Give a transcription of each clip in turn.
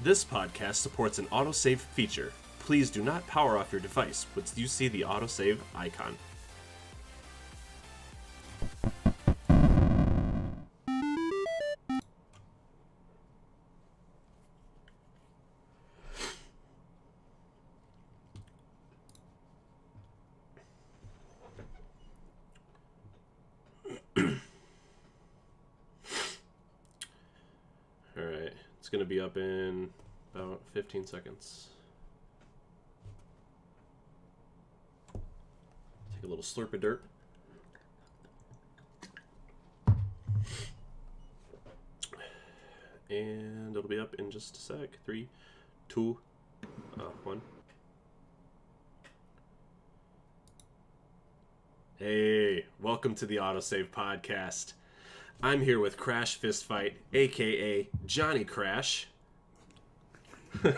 This podcast supports an autosave feature. Please do not power off your device once you see the autosave icon. Alright, it's going to be up in about 15 seconds. Take a little slurp of dirt. And it'll be up in just a sec. 3, 2, 1. Hey, welcome to the Autosave Podcast. I'm here with Crash Fistfight, aka Johnny Crash. And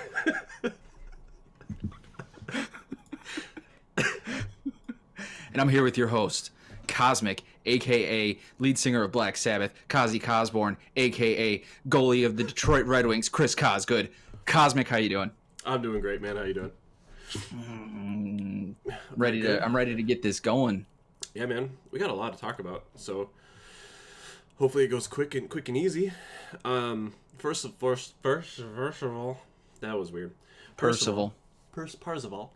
I'm here with your host, Kazmiik, aka lead singer of Black Sabbath, Kazi Cosborn, aka goalie of the Detroit Red Wings, Chris Cosgood. Kazmiik, how you doing? I'm doing great, man. How you doing? I'm ready to get this going. Yeah, man. We got a lot to talk about, so hopefully it goes quick and easy. First of all, that was weird. Percival. Parzival.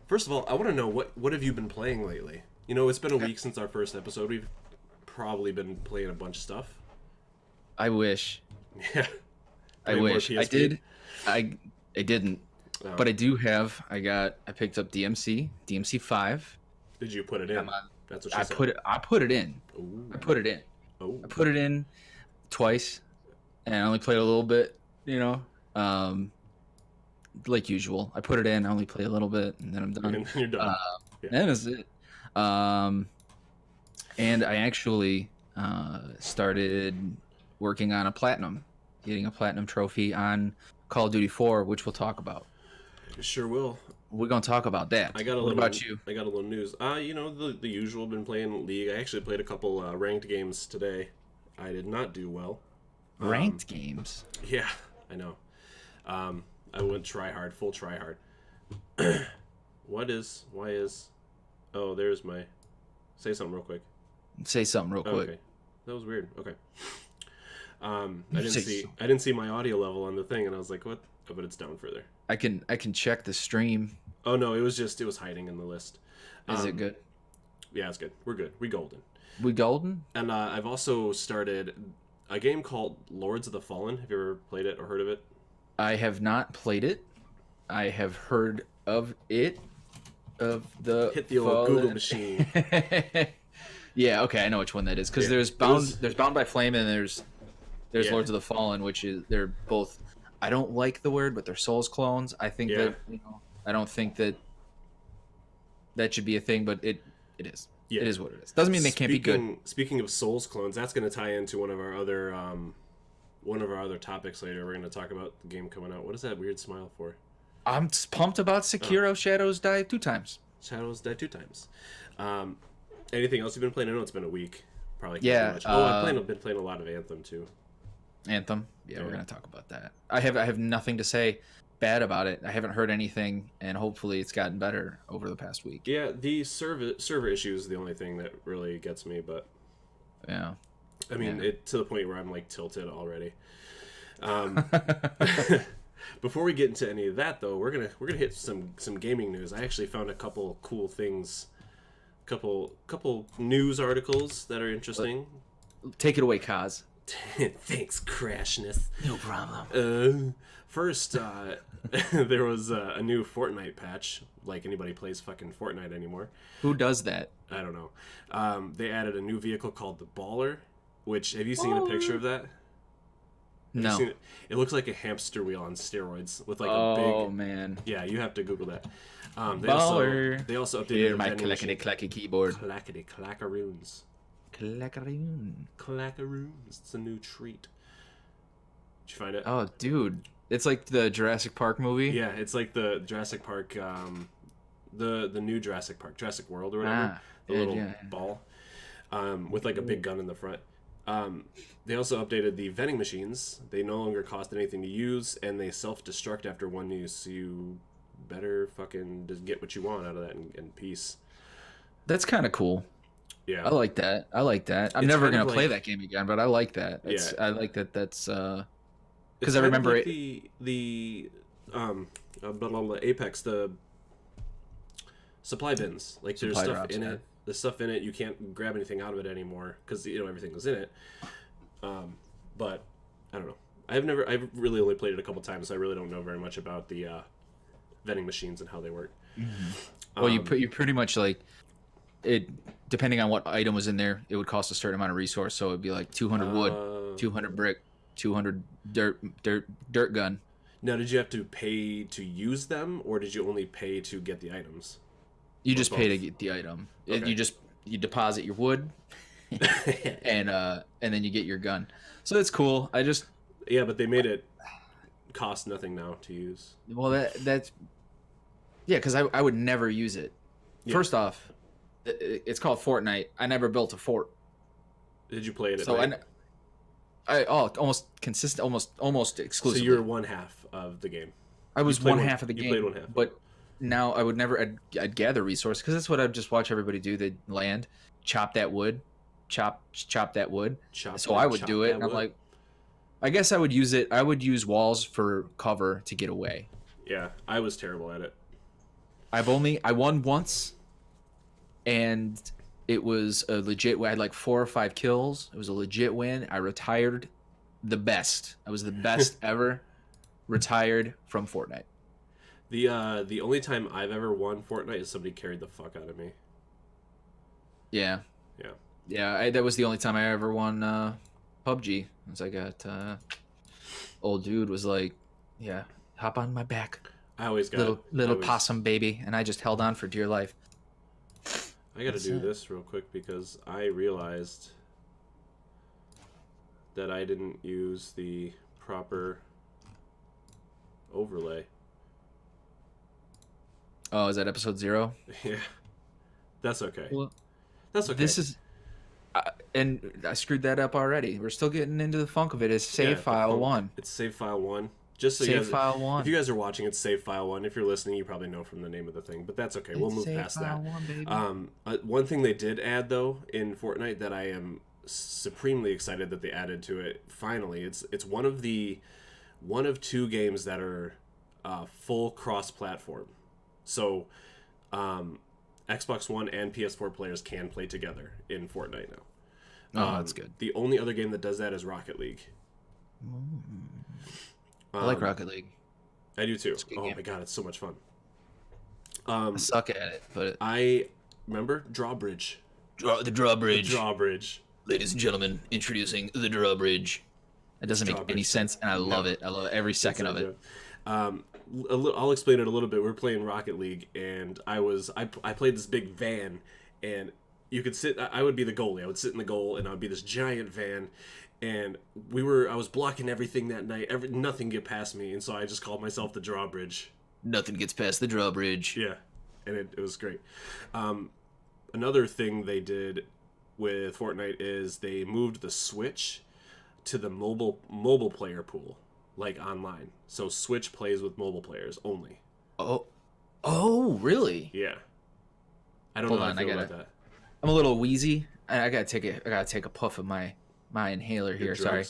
First of all, I want to know what have you been playing lately? You know, it's been a week since our first episode. We've probably been playing a bunch of stuff. I wish. Yeah. I wish. I did. I didn't. Oh. But I do have. I picked up DMC 5. Did you put it in? That's what she said. I put it in. Ooh. I put it in. Oh. I put it in twice, and I only played a little bit, like usual. I put it in, I only play a little bit, and then I'm done. And you're done. Yeah. And that's it. And I actually started working on getting a platinum trophy on Call of Duty 4, which we'll talk about. Sure will. We're going to talk about that. What about you? I got a little news. The usual. Been playing League. I actually played a couple ranked games today. I did not do well. Ranked games? Yeah, I know. I went full try hard. Oh, there's my, say something real quick. Say something real quick. Okay. That was weird. Okay. I didn't see my audio level on the thing, and I was like, what? Oh, but it's down further. I can check the stream. Oh no, it was hiding in the list. Is it good? Yeah, it's good. We're good. We golden. We golden? And I've also started a game called Lords of the Fallen. Have you ever played it or heard of it? I have not played it. I have heard of it. Hit the old Google machine. Yeah, okay, I know which one that is. Because there's Bound by Flame and there's Lords of the Fallen, they're both. I don't like the word, but they're Souls clones. I think that I don't think that should be a thing, but it is. Yeah. It is what it is. Doesn't mean they can't be good. Speaking of Souls clones, that's going to tie into one of our other topics later. We're going to talk about the game coming out. What is that weird smile for? I'm pumped about Sekiro. Shadows Die 2 times. Shadows Die 2 times. Anything else you've been playing? I know it's been a week. Probably. Yeah. Much. I've been playing a lot of Anthem too. Anthem. Yeah, we're gonna talk about that. I have nothing to say bad about it. I haven't heard anything, and hopefully it's gotten better over the past week. Yeah, the server issue is the only thing that really gets me, but yeah, I mean it to the point where I'm like tilted already. Before we get into any of that though, we're gonna hit some gaming news. I actually found a couple cool things, couple news articles that are interesting. Take it away, Kaz. Thanks, Crashness. No problem. First, there was a new Fortnite patch. Like anybody plays fucking Fortnite anymore. Who does that? I don't know. They added a new vehicle called the Baller. Which, have you seen a picture of that? No. It looks like a hamster wheel on steroids with like a big. Oh man. Yeah, you have to Google that. Baller. They also updated Here, my clackety keyboard. Clackety clackaroons. Clackaroon. It's a new treat. Did you find it? Oh, dude. It's like the Jurassic Park movie? Yeah, it's like the Jurassic Park, the new Jurassic Park, Jurassic World or whatever. The little ball with like a big gun in the front. They also updated the vending machines. They no longer cost anything to use, and they self-destruct after one use. So you better fucking just get what you want out of that in peace. That's kind of cool. Yeah, I like that. I'm never gonna play that game again, but I like that. I like that. That's because I remember like the Apex, the supply bins. Like there's stuff drops, in it. There's stuff in it. You can't grab anything out of it anymore because everything was in it. But I don't know. I've really only played it a couple times, so I really don't know very much about the vending machines and how they work. Mm-hmm. Well, you pretty much like it. Depending on what item was in there, it would cost a certain amount of resource. So it'd be like 200 wood, 200 brick, 200 dirt gun. Now, did you have to pay to use them, or did you only pay to get the items? You just pay to get the item. Okay. You deposit your wood, and then you get your gun. So it's cool. Yeah, but they made it cost nothing now to use. Well, that's because I would never use it. Yeah. First off, it's called Fortnite. I never built a fort. Did you play it? So I almost exclusively. So you're one half of the game. I was one half of the game. You played one half. But now I would never. I'd gather resource because that's what I'd just watch everybody do. They'd land, chop that wood, chop that wood. So I would do it, and I'm like, I guess I would use it. I would use walls for cover to get away. Yeah, I was terrible at it. I won once, and it was a legit. I had like 4 or 5 kills. It was a legit win. I retired the best. I was the best ever. Retired from Fortnite. The only time I've ever won Fortnite is somebody carried the fuck out of me. Yeah. Yeah. Yeah. That was the only time I ever won PUBG. Once I got old dude was like, yeah, hop on my back. I always got little possum baby, and I just held on for dear life. I got to do this real quick because I realized that I didn't use the proper overlay. Oh, is that episode 0? Yeah, that's okay. Well, that's okay. This is, and I screwed that up already. We're still getting into the funk of it. It's save file 1. It's save file 1. Just so save file 1. If you guys are watching, it's save file 1. If you're listening, you probably know from the name of the thing, but that's okay. We'll move past that. 1, baby. One thing they did add though in Fortnite that I am supremely excited that they added to it. Finally, it's one of 2 games that are full cross-platform. So, Xbox One and PS4 players can play together in Fortnite now. Oh, that's good. The only other game that does that is Rocket League. I like Rocket League. I do too. Oh my god, it's so much fun. I suck at it, but I remember Drawbridge. The Drawbridge. The Drawbridge. Ladies and gentlemen, introducing the Drawbridge. That doesn't make any sense, and I love it. I love every second of it. I'll explain it a little bit. We're playing Rocket League, and I played this big van, and you could sit. I would be the goalie. I would sit in the goal, and I would be this giant van. And I was blocking everything that night. Nothing get past me, and so I just called myself the Drawbridge. Nothing gets past the Drawbridge. Yeah, and it was great. Another thing they did with Fortnite is they moved the Switch to the mobile player pool, like online. So Switch plays with mobile players only. Oh, really? Yeah. I don't know how I feel about that. I'm a little wheezy. I gotta take a puff of my inhaler here. Sorry,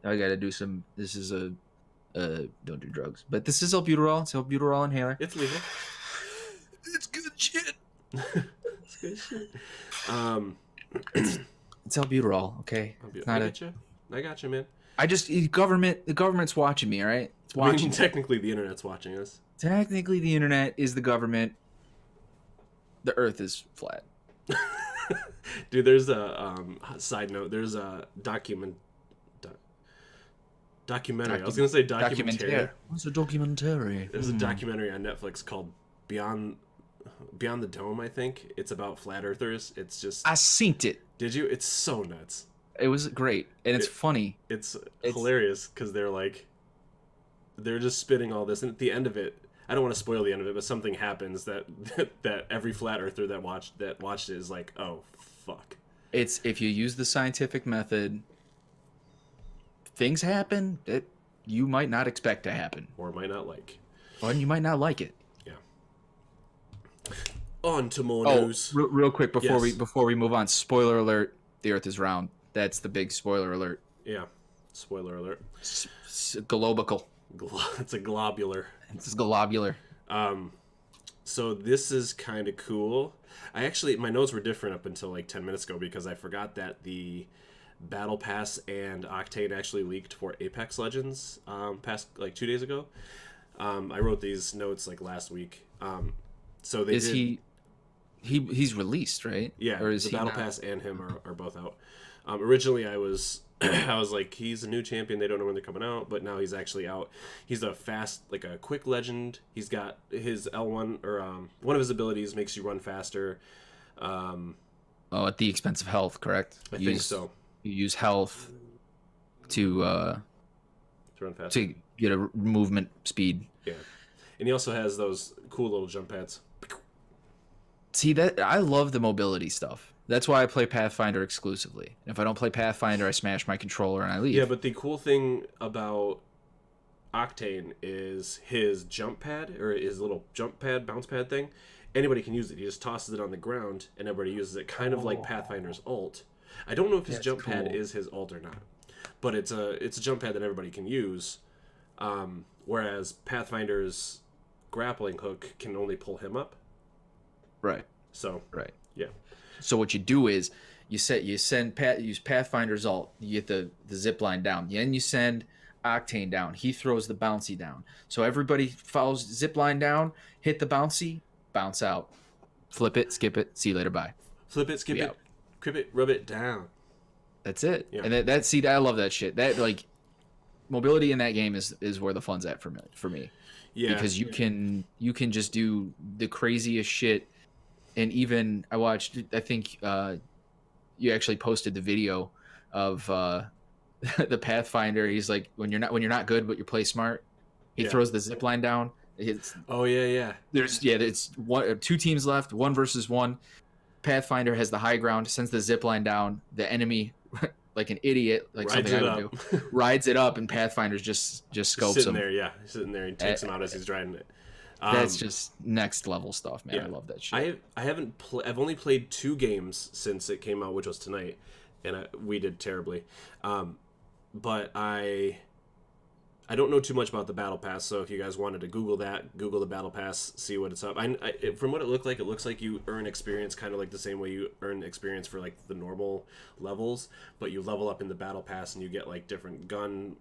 I gotta do some. This is don't do drugs, but this is albuterol. It's albuterol inhaler. It's legal. It's good shit. It's good shit. It's albuterol. Okay. I got you, man. The government's watching me. All right, it's watching. I mean, technically, the internet's watching us. Technically, the internet is the government. The Earth is flat. Dude, there's a side note. There's a documentary. I was gonna say documentary. What's a documentary? There's a documentary on Netflix called Beyond the Dome. I think it's about flat earthers. It's just I synced it. Did you? It's so nuts. It was great, and it's funny. It's hilarious because they're just spitting all this, and at the end of it, I don't want to spoil the end of it, but something happens that every flat earther that watched it is like, oh fuck. It's if you use the scientific method things happen that you might not expect to happen, or might not like, or you might not like it. Yeah. On to more news. Real quick before we move on. Spoiler alert: the Earth is round. That's the big spoiler alert. Yeah. Spoiler alert. Globical. It's a globular. It's globular. So this is kind of cool. My notes were different up until like 10 minutes ago because I forgot that the Battle Pass and Octane actually leaked for Apex Legends past like 2 days ago. I wrote these notes like last week. So they he's released, right? Yeah, or is the he Battle not? Pass and him are both out. Originally, I was like, he's a new champion. They don't know when they're coming out, but now he's actually out. He's a quick legend. He's got his L1 or one of his abilities makes you run faster. At the expense of health, correct? I think so. You use health to run faster, to get a movement speed. Yeah, and he also has those cool little jump pads. See, that I love the mobility stuff. That's why I play Pathfinder exclusively. If I don't play Pathfinder, I smash my controller and I leave. Yeah, but the cool thing about Octane is his jump pad, or his little jump pad, bounce pad thing. Anybody can use it. He just tosses it on the ground, and everybody uses it, kind of like Pathfinder's ult. I don't know if his jump pad is his ult or not, but it's a jump pad that everybody can use. Whereas Pathfinder's grappling hook can only pull him up. Right. So right. Yeah. So what you do is use Pathfinder's ult. You get the zip line down. Then you send Octane down. He throws the bouncy down. So everybody follows zip line down, hit the bouncy, bounce out, flip it, skip it, see you later, bye. Flip it, skip it, crip it, rub it down. That's it. Yeah. And I love that shit. That like mobility in that game is where the fun's at for me. Yeah. Because you can just do the craziest shit. And even I watched, I think you actually posted the video of the Pathfinder. He's like, when you're not good but you play smart, he throws the zip line down. It's two teams left, 1 versus 1. Pathfinder has the high ground, sends the zip line down. The enemy, like an idiot, like rides something I would do, rides it up, and Pathfinder's just scopes sitting him. There, yeah, he's sitting there and takes him out as he's riding it. That's just next level stuff, man. Yeah. I love that shit. I've only played 2 games since it came out, which was tonight, and we did terribly. But I don't know too much about the Battle Pass, so if you guys wanted to Google the Battle Pass, see what it's up. From what it looks like you earn experience kind of like the same way you earn experience for like the normal levels, but you level up in the Battle Pass and you get like different gun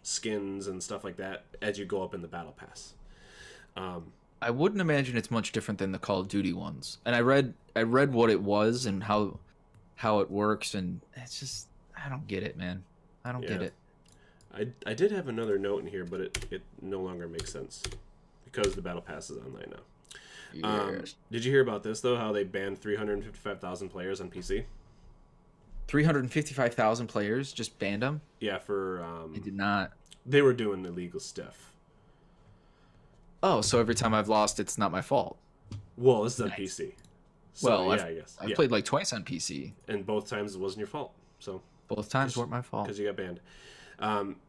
skins and stuff like that as you go up in the Battle Pass. I wouldn't imagine it's much different than the Call of Duty ones. And I read what it was and how it works, and it's just I don't get it, man. I don't get it. I did have another note in here, but it no longer makes sense because the Battle Pass is online now. Yes. Did you hear about this though? How they banned 355,000 players on PC? 355,000 players just banned them? Yeah, for they did not. They were doing illegal stuff. Oh, so every time I've lost, it's not my fault. Well, this is on PC. So, well, I guess I played like twice on PC, and both times it wasn't your fault. So both times weren't my fault because you got banned.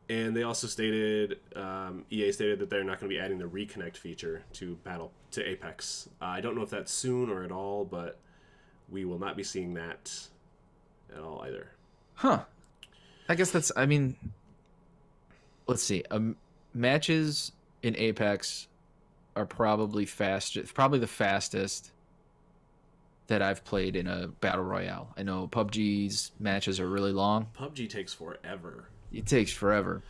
And they also stated, EA stated that they're not going to be adding the reconnect feature to Apex. I don't know if that's soon or at all, but we will not be seeing that at all either. Huh. I guess that's, I mean, let's see. Matches in Apex are probably the fastest that I've played in a battle royale. I know PUBG's matches are really long. PUBG takes forever. It takes forever.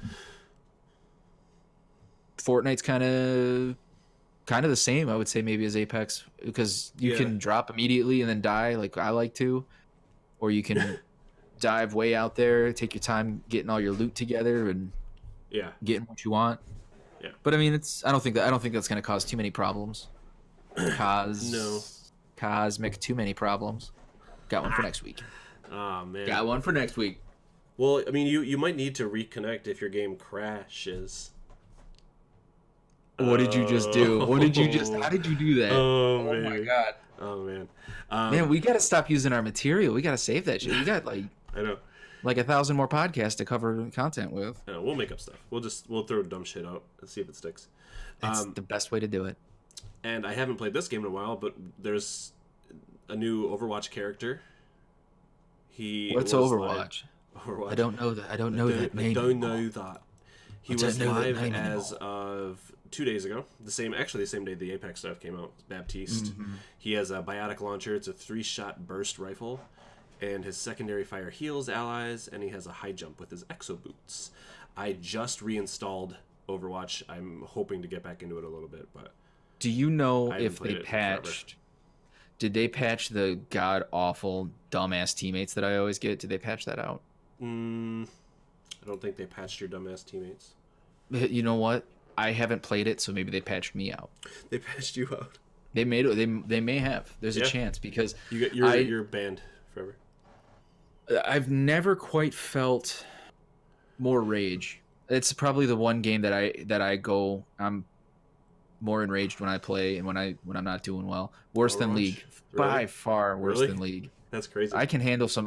Fortnite's kind of the same, I would say, maybe as Apex, because you can drop immediately and then die like I like to, or you can dive way out there, take your time getting all your loot together and getting what you want. Yeah. But I mean, I don't think that's going to cause too many problems. Kazmiik, too many problems. Got one for next week. Oh man. Got one for next week. Well, I mean, you might need to reconnect if your game crashes. What did you just do? How did you do that? Oh man. My god. Oh man. Man, we got to stop using our material. We got to save that shit. We got like I know. like 1,000 more podcasts to cover content with. We'll make up stuff. We'll throw dumb shit out and see if it sticks. That's the best way to do it. And I haven't played this game in a while, but there's a new Overwatch character. What's Overwatch? Overwatch. I don't know that. I don't know that name. I don't know that. He was live as of 2 days ago. The same day the Apex stuff came out. Baptiste. Mm-hmm. He has a biotic launcher. It's a 3-shot burst rifle, and his secondary fire heals allies. And he has a high jump with his exo boots. I just reinstalled Overwatch. I'm hoping to get back into it a little bit, but do you know if they patched? Did they patch the god awful dumbass teammates that I always get? Did they patch that out? I don't think they patched your dumbass teammates. You know what? I haven't played it, so maybe they patched me out. They patched you out. They made it. They may have. There's a chance because you're banned forever. I've never quite felt more rage. It's probably the one game that I go. I'm more enraged when I play and when I'm not doing well. Worse than League. Really? By far worse than League. That's crazy. I can handle some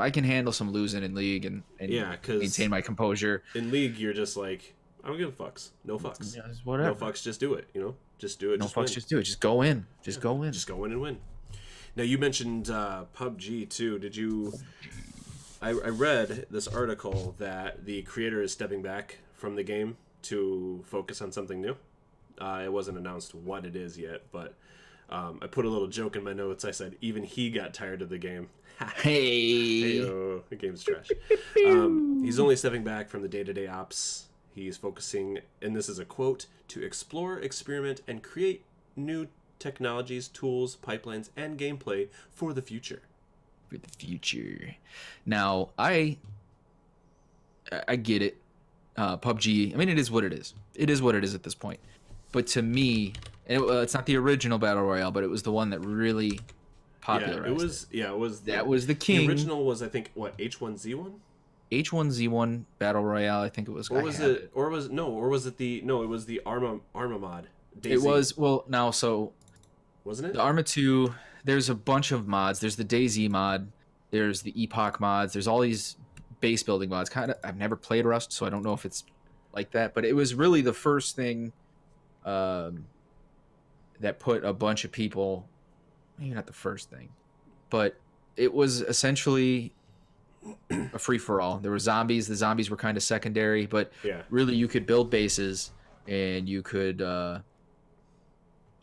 losing in League and maintain my composure. In League, you're just like, I don't give a fucks. No fucks. Yeah, whatever. No fucks. Just do it. Just do it. No fucks. Just do it. Just go in. Just go in. Just go in and win. Now you mentioned PUBG too. Did you? I read this article that the creator is stepping back from the game to focus on something new. It wasn't announced what it is yet, but I put a little joke in my notes. I said even he got tired of the game. Hey, the game's trash. He's only stepping back from the day-to-day ops. He's focusing, and this is a quote, to explore, experiment, and create new technologies, tools, pipelines, and gameplay for the future. For the future. Now, I get it. PUBG, I mean, it is what it is. It is what it is at this point. But to me, it's not the original Battle Royale, but it was the one that really popularized it was. That was the king. The original was, I think, what, H1Z1? H1Z1 Battle Royale, I think it was. Or was it? Or was it the? No, it was the Arma mod. DayZ. It was wasn't it? The Arma 2. There's a bunch of mods. There's the DayZ mod. There's the Epoch mods. There's all these base building mods. I've never played Rust, so I don't know if it's like that. But it was really the first thing that put a bunch of people. Maybe not the first thing, but it was essentially a free-for-all. There were zombies. The zombies were kind of secondary, but really you could build bases and you could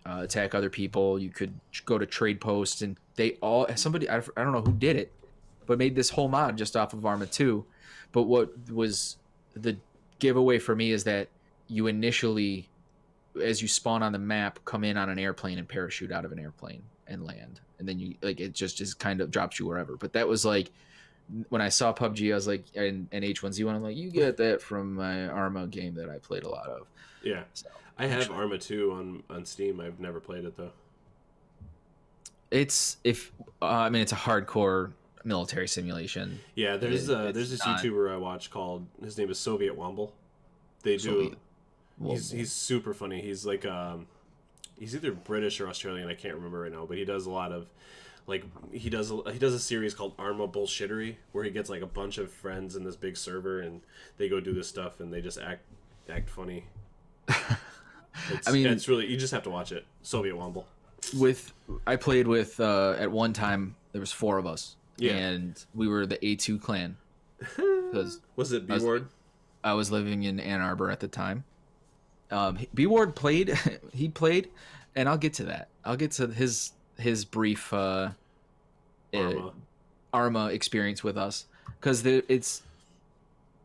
attack other people. You could go to trade posts, and I don't know who did it, but made this whole mod just off of Arma 2. But what was the giveaway for me is that you initially, as you spawn on the map, come in on an airplane and parachute out of an airplane and land, and then it just kind of drops you wherever. But that was like, when I saw PUBG, I was like, and H1Z1, I'm like, you get that from my Arma game that I played a lot of. Yeah. So, I have Arma 2 on Steam. I've never played it though. It's it's a hardcore military simulation. Yeah, there's this YouTuber I watch called, his name is Soviet Womble. He's super funny. He's like he's either British or Australian, I can't remember right now, but he does a lot of he does a series called Arma Bullshittery, where he gets like a bunch of friends in this big server and they go do this stuff and they just act funny. It's really, you just have to watch it. Soviet Womble. I played with at one time there was 4 of us, and we were the A2 clan. Was it B Ward? I was living in Ann Arbor at the time. B Ward played. He played, and I'll get to that. I'll get to his brief Arma experience with us, because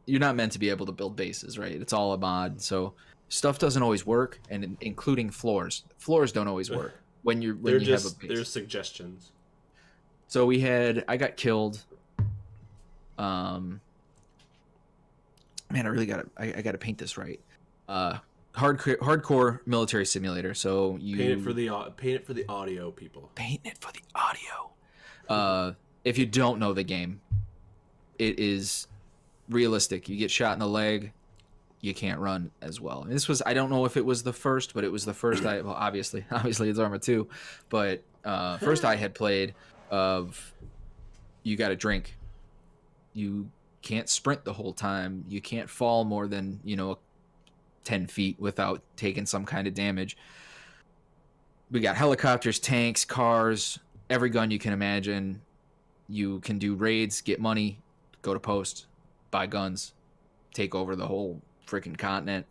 you're not meant to be able to build bases, right? It's all a mod, so stuff doesn't always work, and including floors. Floors don't always work when you have a base. There's suggestions. So I got killed. Man, I really gotta paint this right. Hardcore military simulator. So you paint it for the audio people. Paint it for the audio. If you don't know the game, it is realistic. You get shot in the leg, you can't run as well. And this was, I don't know if it was the first, but it was the first obviously it's Arma 2, but first I had played of, you got to drink. You can't sprint the whole time. You can't fall more than 10 feet without taking some kind of damage. We got helicopters, tanks, cars, every gun you can imagine. You can do raids, get money, go to post, buy guns, take over the whole freaking continent.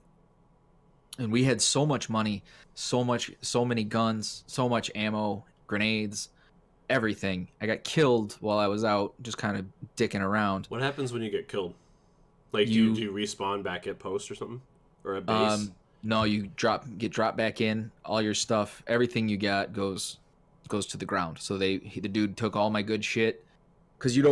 And we had so much money, so many guns, so much ammo, grenades, everything. I got killed while I was out just kind of dicking around. What happens when you get killed? Like, do you respawn back at post or something? Or at base? No, you get dropped back in. All your stuff, everything you got goes to the ground. So the dude took all my good shit, because you'd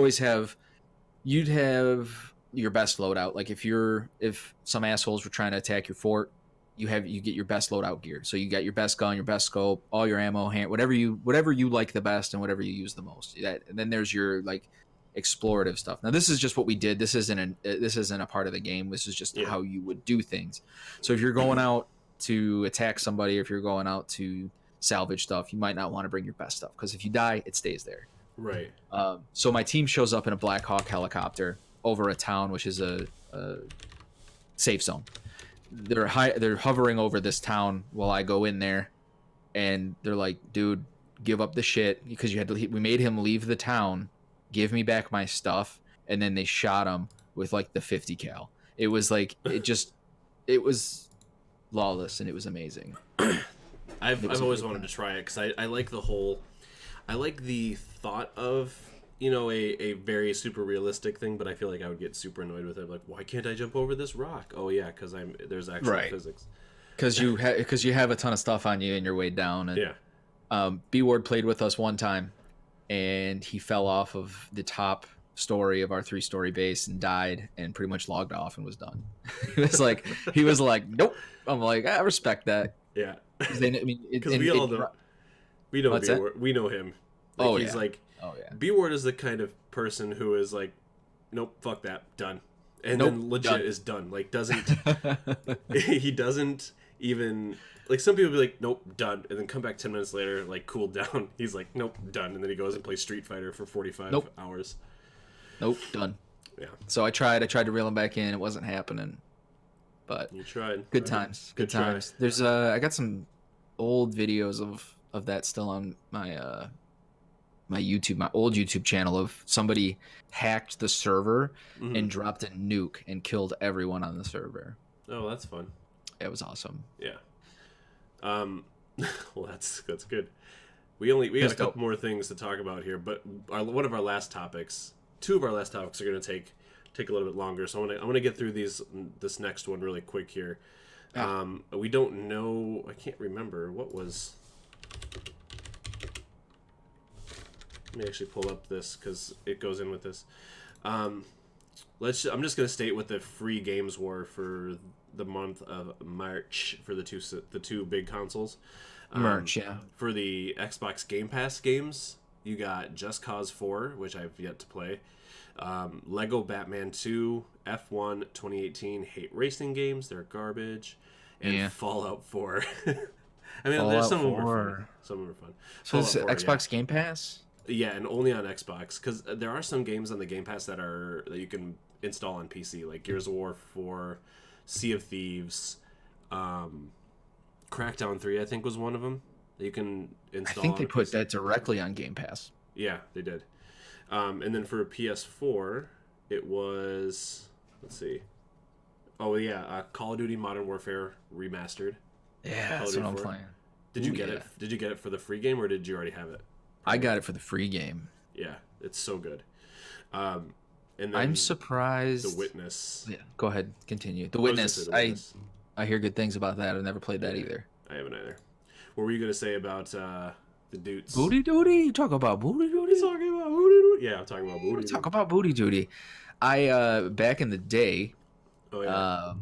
have your best loadout. Like if some assholes were trying to attack your fort, you get your best loadout gear. So you got your best gun, your best scope, all your ammo, whatever you like the best and whatever you use the most. And then there's your like explorative stuff. Now this is just what we did. This isn't a part of the game. This is just how you would do things. So if you're going out to attack somebody, if you're going out to salvage stuff, you might not want to bring your best stuff, because if you die, it stays there. Right. So my team shows up in a Black Hawk helicopter over a town, which is a safe zone. They're hovering over this town while I go in there, and they're like, "Dude, give up the shit, because we made him leave the town. Give me back my stuff." And then they shot him with like the 50 cal. It was like it was lawless, and it was amazing. I've always wanted to try it, because I like I like the thought of a very super realistic thing, but I feel like I would get super annoyed with it. Like, why can't I jump over this rock? Oh yeah, because there's actual physics. Because you have a ton of stuff on you and you're weighed down. And, B Ward played with us one time, and he fell off of the top story of our 3-story base and died, and pretty much logged off and was done. he was like, nope. I'm like, I respect that. Yeah. Because we all know. We know B Ward. We know him. Like, he's like, B Ward is the kind of person who is like, nope, fuck that, done. And then legit done. Is done. Like, he doesn't even, like, some people be like, nope, done. And then come back 10 minutes later, like, cool down. He's like, nope, done. And then he goes and plays Street Fighter for 45 hours. Nope, done. Yeah. So I tried to reel him back in. It wasn't happening. But you tried. Good times. Good times. Try. There's I got some old videos of that still on my my old YouTube channel, of somebody hacked the server and dropped a nuke and killed everyone on the server. Oh, that's fun. It was awesome. Yeah. Well, that's good. We got a couple more things to talk about here, but two of our last topics are going to take a little bit longer. So I'm gonna get through this next one really quick here. We don't know. I can't remember what was. Let me actually pull up this, because it goes in with this. I'm just gonna state what the free games were for the month of March for the two big consoles. March, yeah. For the Xbox Game Pass games, you got Just Cause 4, which I've yet to play. Lego Batman 2, F1 2018 hate racing games, they're garbage, and Fallout 4. I mean, there's some of them are fun. Some of them are fun. So this is Xbox Game Pass? Yeah, and only on Xbox, because there are some games on the Game Pass that you can install on PC, like Gears of War 4, Sea of Thieves, Crackdown 3, I think was one of them that you can install. I think they put that directly on Game Pass. Yeah, they did. And then for PS4, it was, let's see. Oh yeah, Call of Duty Modern Warfare Remastered. Yeah, that's what I'm playing. Did you get it? Did you get it for the free game, or did you already have it? I got it for the free game. Yeah, it's so good. And then I'm surprised. The Witness. Yeah, go ahead, continue. The Witness. I hear good things about that. I've never played that either. I haven't either. What were you gonna say about the dudes? Booty Duty? You talk about Booty Duty? Talking about Booty Duty? Yeah, I'm talking about Booty Duty. Talk about Booty Duty. I back in the day. Oh yeah.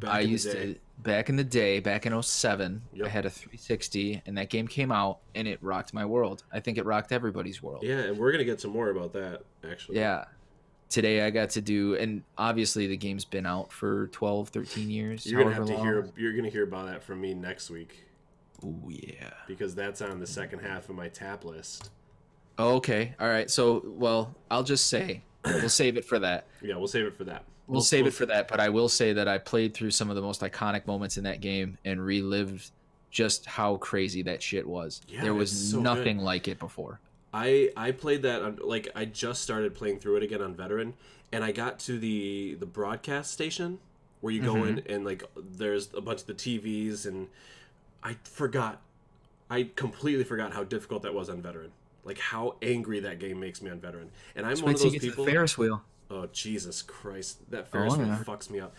Back in the day, back in 07, yep. I had a 360, and that game came out, and it rocked my world. I think it rocked everybody's world. Yeah, and we're gonna get some more about that, actually. Yeah. Today I got to do, and obviously the game's been out for 12, 13 years. You're gonna hear about that from me next week. Oh yeah. Because that's on the second half of my tap list. Oh, okay. All right. So, well, I'll just say We'll save it for that. Yeah, we'll save it for that. We'll save it for that. But I will say that I played through some of the most iconic moments in that game and relived just how crazy that shit was. Yeah, there was so nothing good. like it before. I played that on, like, I just started playing through it again on veteran, and I got to the broadcast station where you go in and like there's a bunch of the TVs, and I completely forgot how difficult that was on veteran. Like how angry that game makes me on veteran. And I'm one of those people. The Ferris wheel. Oh Jesus Christ! That Ferris wheel fucks me up.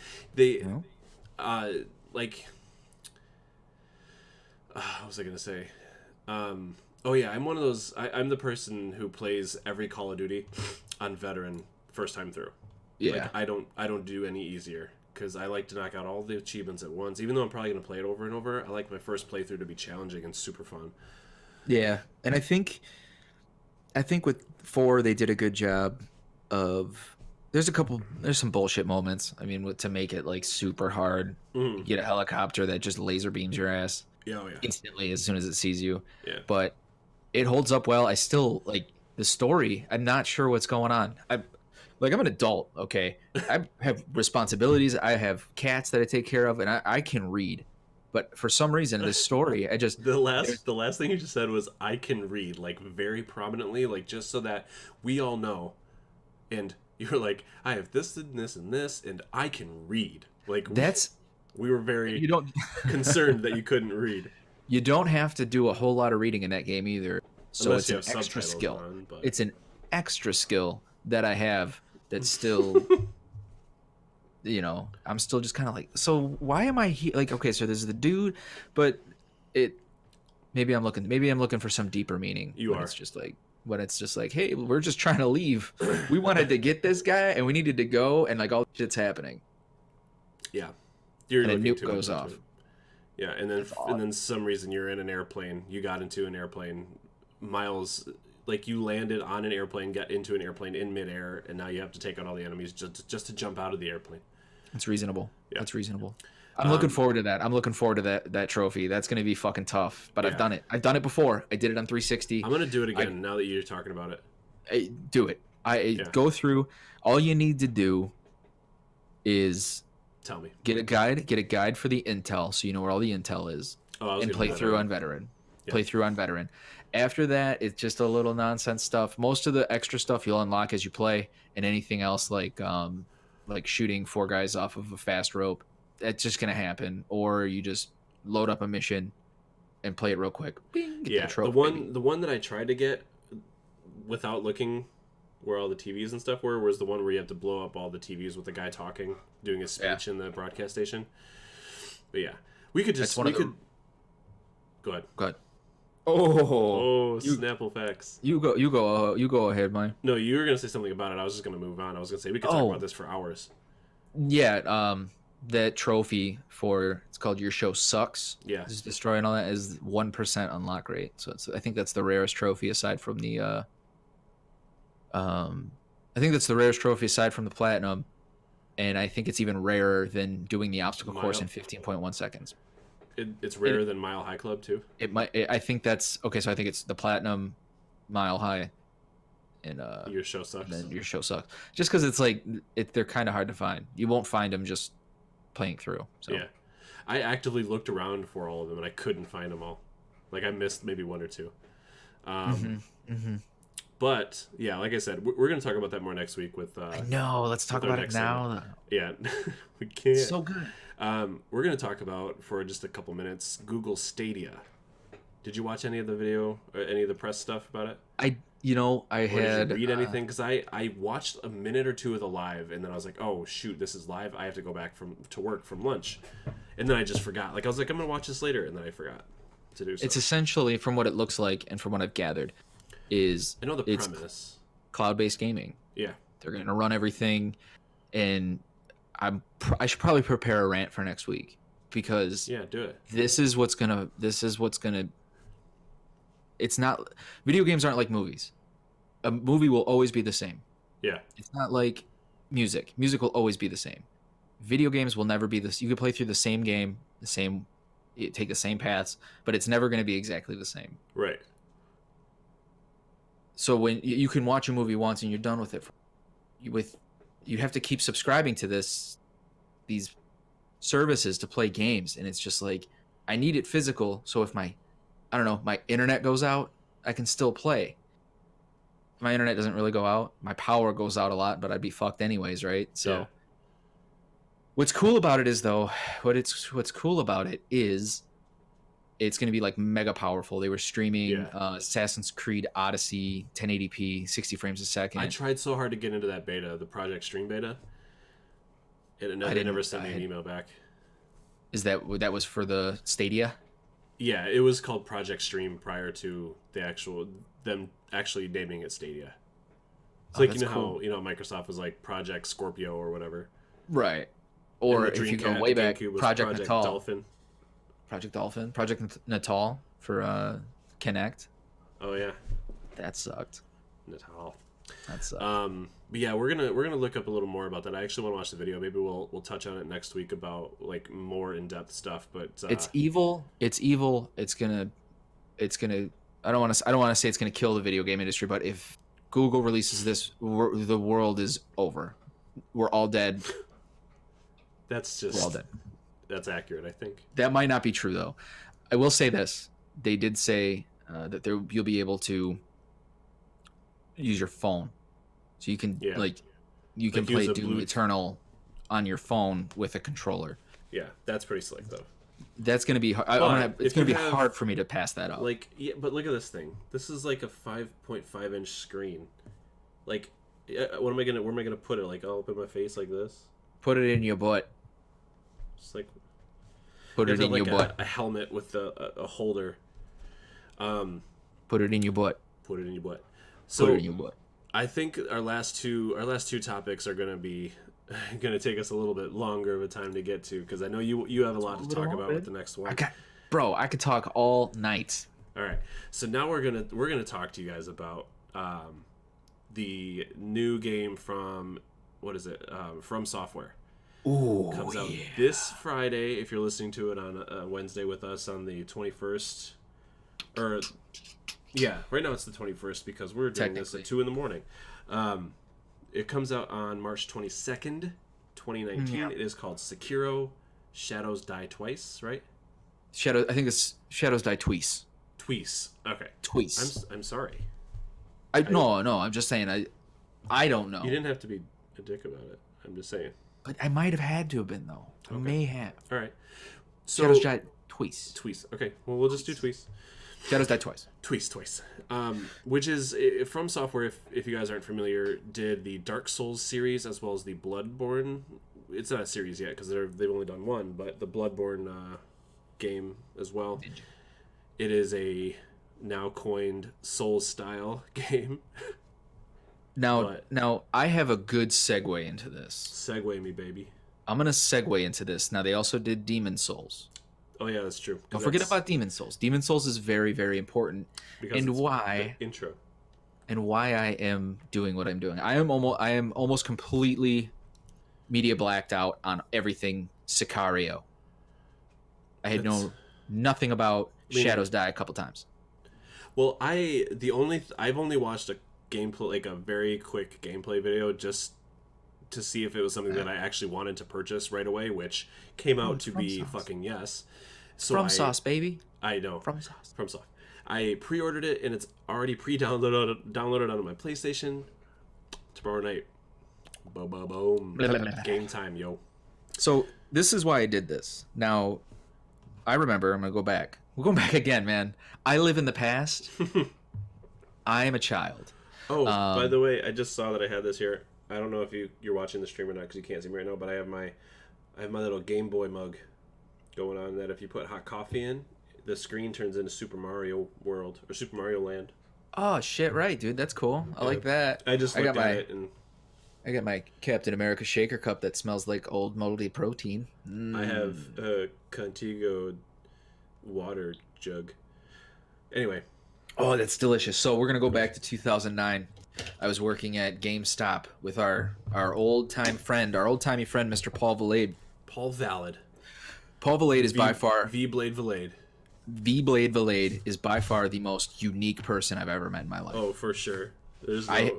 Like, what was I gonna say? Oh yeah, I'm one of those. I'm the person who plays every Call of Duty on veteran first time through. Yeah, like, I don't do any easier because I like to knock out all the achievements at once. Even though I'm probably gonna play it over and over, I like my first playthrough to be challenging and super fun. Yeah, and I think with 4 they did a good job of. There's some bullshit moments. I mean, to make it like super hard, you get a helicopter that just laser beams your ass instantly as soon as it sees you. Yeah. But it holds up well. I still like the story. I'm not sure what's going on. I'm an adult, okay? I have responsibilities. I have cats that I take care of, and I can read. But for some reason, this story, I just the last thing you just said was I can read, like very prominently, like just so that we all know. And you're like, I have this and this and this, and I can read. Like we were very concerned that you couldn't read. You don't have to do a whole lot of reading in that game either. So Unless it's an extra skill. It's an extra skill that I have that's still, I'm still just kind of like, so why am I here? Like, okay, so there's the dude, but maybe I'm looking for some deeper meaning. It's just like, when it's just like, hey, we're just trying to leave. We wanted to get this guy, and we needed to go, and like all shit's happening. Yeah, and a nuke goes off. Yeah, and then some reason you're in an airplane. You got into an airplane, Miles. Like you landed on an airplane, got into an airplane in midair, and now you have to take out all the enemies just to jump out of the airplane. It's reasonable. Yeah. That's reasonable. I'm looking forward to that. I'm looking forward to that trophy. That's going to be fucking tough. But I've done it. I've done it before. I did it on 360. I'm going to do it again now that you're talking about it. Do it. Go through. All you need to do is tell me. Get a guide for the intel so you know where all the intel is. And play through on veteran. Yeah. Play through on veteran. After that, it's just a little nonsense stuff. Most of the extra stuff you'll unlock as you play, and anything else like shooting 4 guys off of a fast rope. That's just gonna happen, or you just load up a mission and play it real quick. Bing, get the one that I tried to get without looking where all the TVs and stuff were was the one where you have to blow up all the TVs with the guy talking, doing his speech in the broadcast station. But yeah, we could just go ahead. Go ahead. Snapple facts. You go ahead, Mike. No, you were gonna say something about it. I was just gonna move on. I was gonna say we could talk about this for hours. Yeah, that trophy it's called Your Show Sucks. Yeah, is destroying all that is 1% unlock rate. So I think that's the rarest trophy aside from the platinum, and I think it's even rarer than doing the obstacle course in 15.1 seconds. It's rarer than Mile High Club too. I think that's okay. So I think it's the platinum, Mile High, and Your Show Sucks. And then Your Show Sucks. Just because it's like they're kind of hard to find. You won't find them just playing through. So. Yeah, I actively looked around for all of them and I couldn't find them all. Like I missed maybe 1 or 2. But yeah, like I said, we're going to talk about that more next week with. I know. Let's talk about it now. Yeah, we can't. So good. We're going to talk about for just a couple minutes Google Stadia. Did you watch any of the video or any of the press stuff about it? Did you read anything? Because I watched a minute or 2 of the live, and then I was like, oh shoot, this is live. I have to go back to work from lunch, and then I just forgot. Like I was like, I'm gonna watch this later, and then I forgot to do so. It's essentially, from what it looks like and from what I've gathered, I know the premise. Cloud-based gaming. Yeah, they're gonna run everything, and I should probably prepare a rant for next week because do it. This is what's gonna. It's not. Video games aren't like movies. A movie will always be the same. Yeah. It's not like music. Music will always be the same. Video games will never be this. You can play through the same game, take the same paths, but it's never going to be exactly the same. Right. So when you can watch a movie once and you're done with it. you have to keep subscribing to these services to play games, and it's just like I need it physical, so if my internet goes out, I can still play. My internet doesn't really go out. My power goes out a lot, but I'd be fucked anyways, right? So Yeah. what's cool about it is though, what's cool about it is it's going to be like mega powerful. They were streaming Assassin's Creed Odyssey 1080p 60 frames a second. I tried so hard to get into that beta, the Project Stream beta. They never sent me an email back. Is that was for the Stadia? Yeah, it was called Project Stream prior to them actually naming it Stadia. It's like cool. how Microsoft was like Project Scorpio or whatever. Right. Or if you go way back, Project Natal. Dolphin. Project Natal for Kinect. Oh yeah, that sucked. Natal. That sucked. But yeah, we're gonna look up a little more about that. I actually want to watch the video. Maybe we'll touch on it next week about like more in depth stuff. But it's evil. It's evil. It's gonna. I don't want to say it's gonna kill the video game industry, but if Google releases this, the world is over. We're all dead. We're all dead. That's accurate, I think. That might not be true though. I will say this: they did say that you'll be able to use your phone, so you can play Doom Eternal on your phone with a controller. Yeah, that's pretty slick though. That's gonna be it's gonna be hard for me to pass that up. Like, yeah, but look at this thing. This is like a 5.5 inch screen. Like, where am I gonna put it? Like, I'll open my face like this. Put it in your butt. Just like. Put it in your butt. A helmet with a holder. Put it in your butt. Put it in your butt. So put it in your butt. I think our last two topics are gonna take us a little bit longer of a time to get to, because I know you have a lot to talk about with the next one. I could talk all night. All right, so now we're gonna talk to you guys about the new game from From Software. Ooh, comes out this Friday. If you're listening to it on Wednesday with us on the 21st, or right now it's the 21st because we're doing this at 2 a.m. It comes out on March 22nd, 2019. Yeah. It is called Sekiro: Shadows Die Twice, right? I think it's Shadows Die Twice. Twice. Okay. Twice. I'm sorry. No. I'm just saying. I don't know. You didn't have to be a dick about it. I'm just saying. But I might have had to have been though. I may have. All right. So Shadows Die Twice. Twice. Okay. Well, we'll just do Twice. Shadows Die Twice. Twice. Which is From Software. If you guys aren't familiar, did the Dark Souls series as well as the Bloodborne. It's not a series yet because they've only done one, but the Bloodborne game as well. It is a now coined Souls style game. Now I have a good segue into this. Segue me, baby. I'm gonna segue into this. Now they also did Demon Souls. Oh yeah, that's true. Don't forget about Demon Souls. Demon Souls is very, very important. And why intro. And why I am doing what I'm doing. I am almost completely media blacked out on everything Sicario. I had known nothing about Shadows Die a couple times. Well, I've only watched a gameplay, like a very quick gameplay video, just to see if it was something that I actually wanted to purchase right away, which came out to be sauce. Fucking yes. So From Sauce, baby. I know. From Sauce. I pre-ordered it and it's already downloaded on my PlayStation. Tomorrow night. Boom. Game time, yo. So this is why I did this. Now, I remember, I'm going to go back. We're going back again, man. I live in the past. I am a child. Oh, by the way, I just saw that I had this here. I don't know if you're watching the stream or not because you can't see me right now, but I have my little Game Boy mug going on that if you put hot coffee in, the screen turns into Super Mario World or Super Mario Land. Oh shit! Right, dude, that's cool. I like that. I just looked at it and I got my Captain America shaker cup that smells like old moldy protein. I have a Contigo water jug. Anyway. Oh, that's delicious. So we're going to go back to 2009. I was working at GameStop with our old-timey friend, Mr. Paul Valade. Paul Valade is by far... V-Blade Valade. V-Blade Valade is by far the most unique person I've ever met in my life. Oh, for sure. There's no.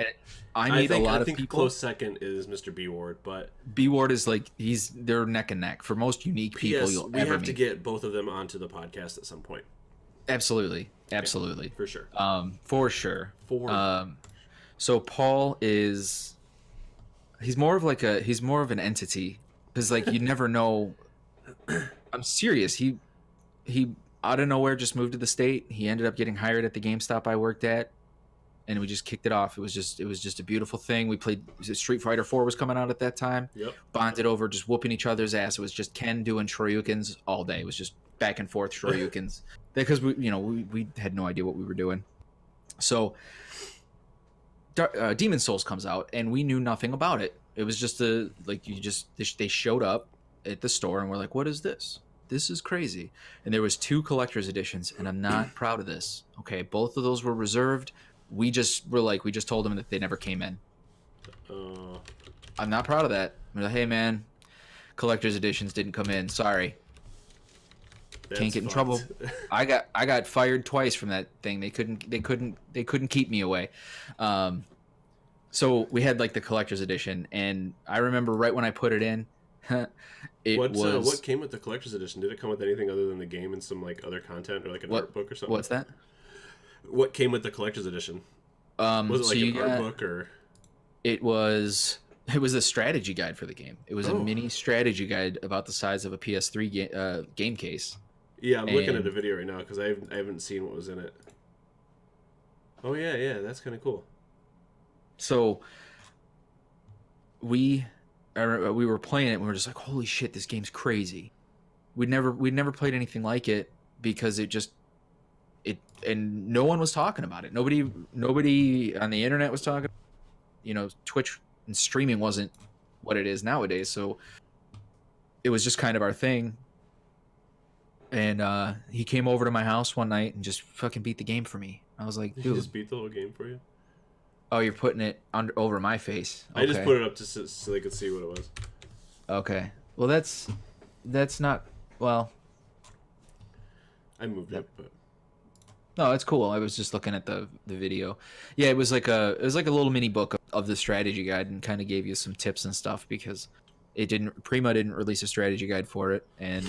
I meet a lot I of think people. close second is Mr. B Ward, but B Ward is like they're neck and neck for most unique people yes, you'll we ever have meet. to get both of them onto the podcast at some point. Absolutely, Yeah, for sure. For sure. So Paul is he's more of an entity because like you never know. I'm serious. He out of nowhere just moved to the state. He ended up getting hired at the GameStop I worked at, and we just kicked it off. It was just a beautiful thing. We played Street Fighter 4 was coming out at that time. Yep. Bonded over just whooping each other's ass. It was just Ken doing Shoryukens all day. It was just back and forth Shoryukens because we had no idea what we were doing. So Demon Souls comes out and we knew nothing about it. It was just they showed up at the store and we're like, what is this? This is crazy. And there was 2 collector's editions, and I'm not proud of this. Okay, both of those were reserved. We just told them that they never came in. I'm not proud of that. We're like, hey man, collector's editions didn't come in. Sorry. Can't get in trouble. I got fired twice from that thing. They couldn't keep me away. So we had like the collector's edition, and I remember right when I put it in, what came with the collector's edition? Did it come with anything other than the game and some like other content or like an art book or something? What's that? What came with the collector's edition? Was it like an art book or? It was a strategy guide for the game. It was a mini strategy guide about the size of a PS3 game case. Yeah, I'm looking at a video right now because I haven't seen what was in it. Oh yeah, that's kind of cool. So we were playing it and we were just like, holy shit, this game's crazy. We'd never played anything like it because and no one was talking about it. Nobody on the internet was talking. Twitch and streaming wasn't what it is nowadays, so it was just kind of our thing. And he came over to my house one night and just fucking beat the game for me. I was like, dude, he just beat the whole game for you? Oh, you're putting it over my face. Okay. I just put it up so they could see what it was. Okay. Well, that's not well. I moved it, but no, it's cool. I was just looking at the video. Yeah, it was like a little mini book of the strategy guide and kind of gave you some tips and stuff because Prima didn't release a strategy guide for it, and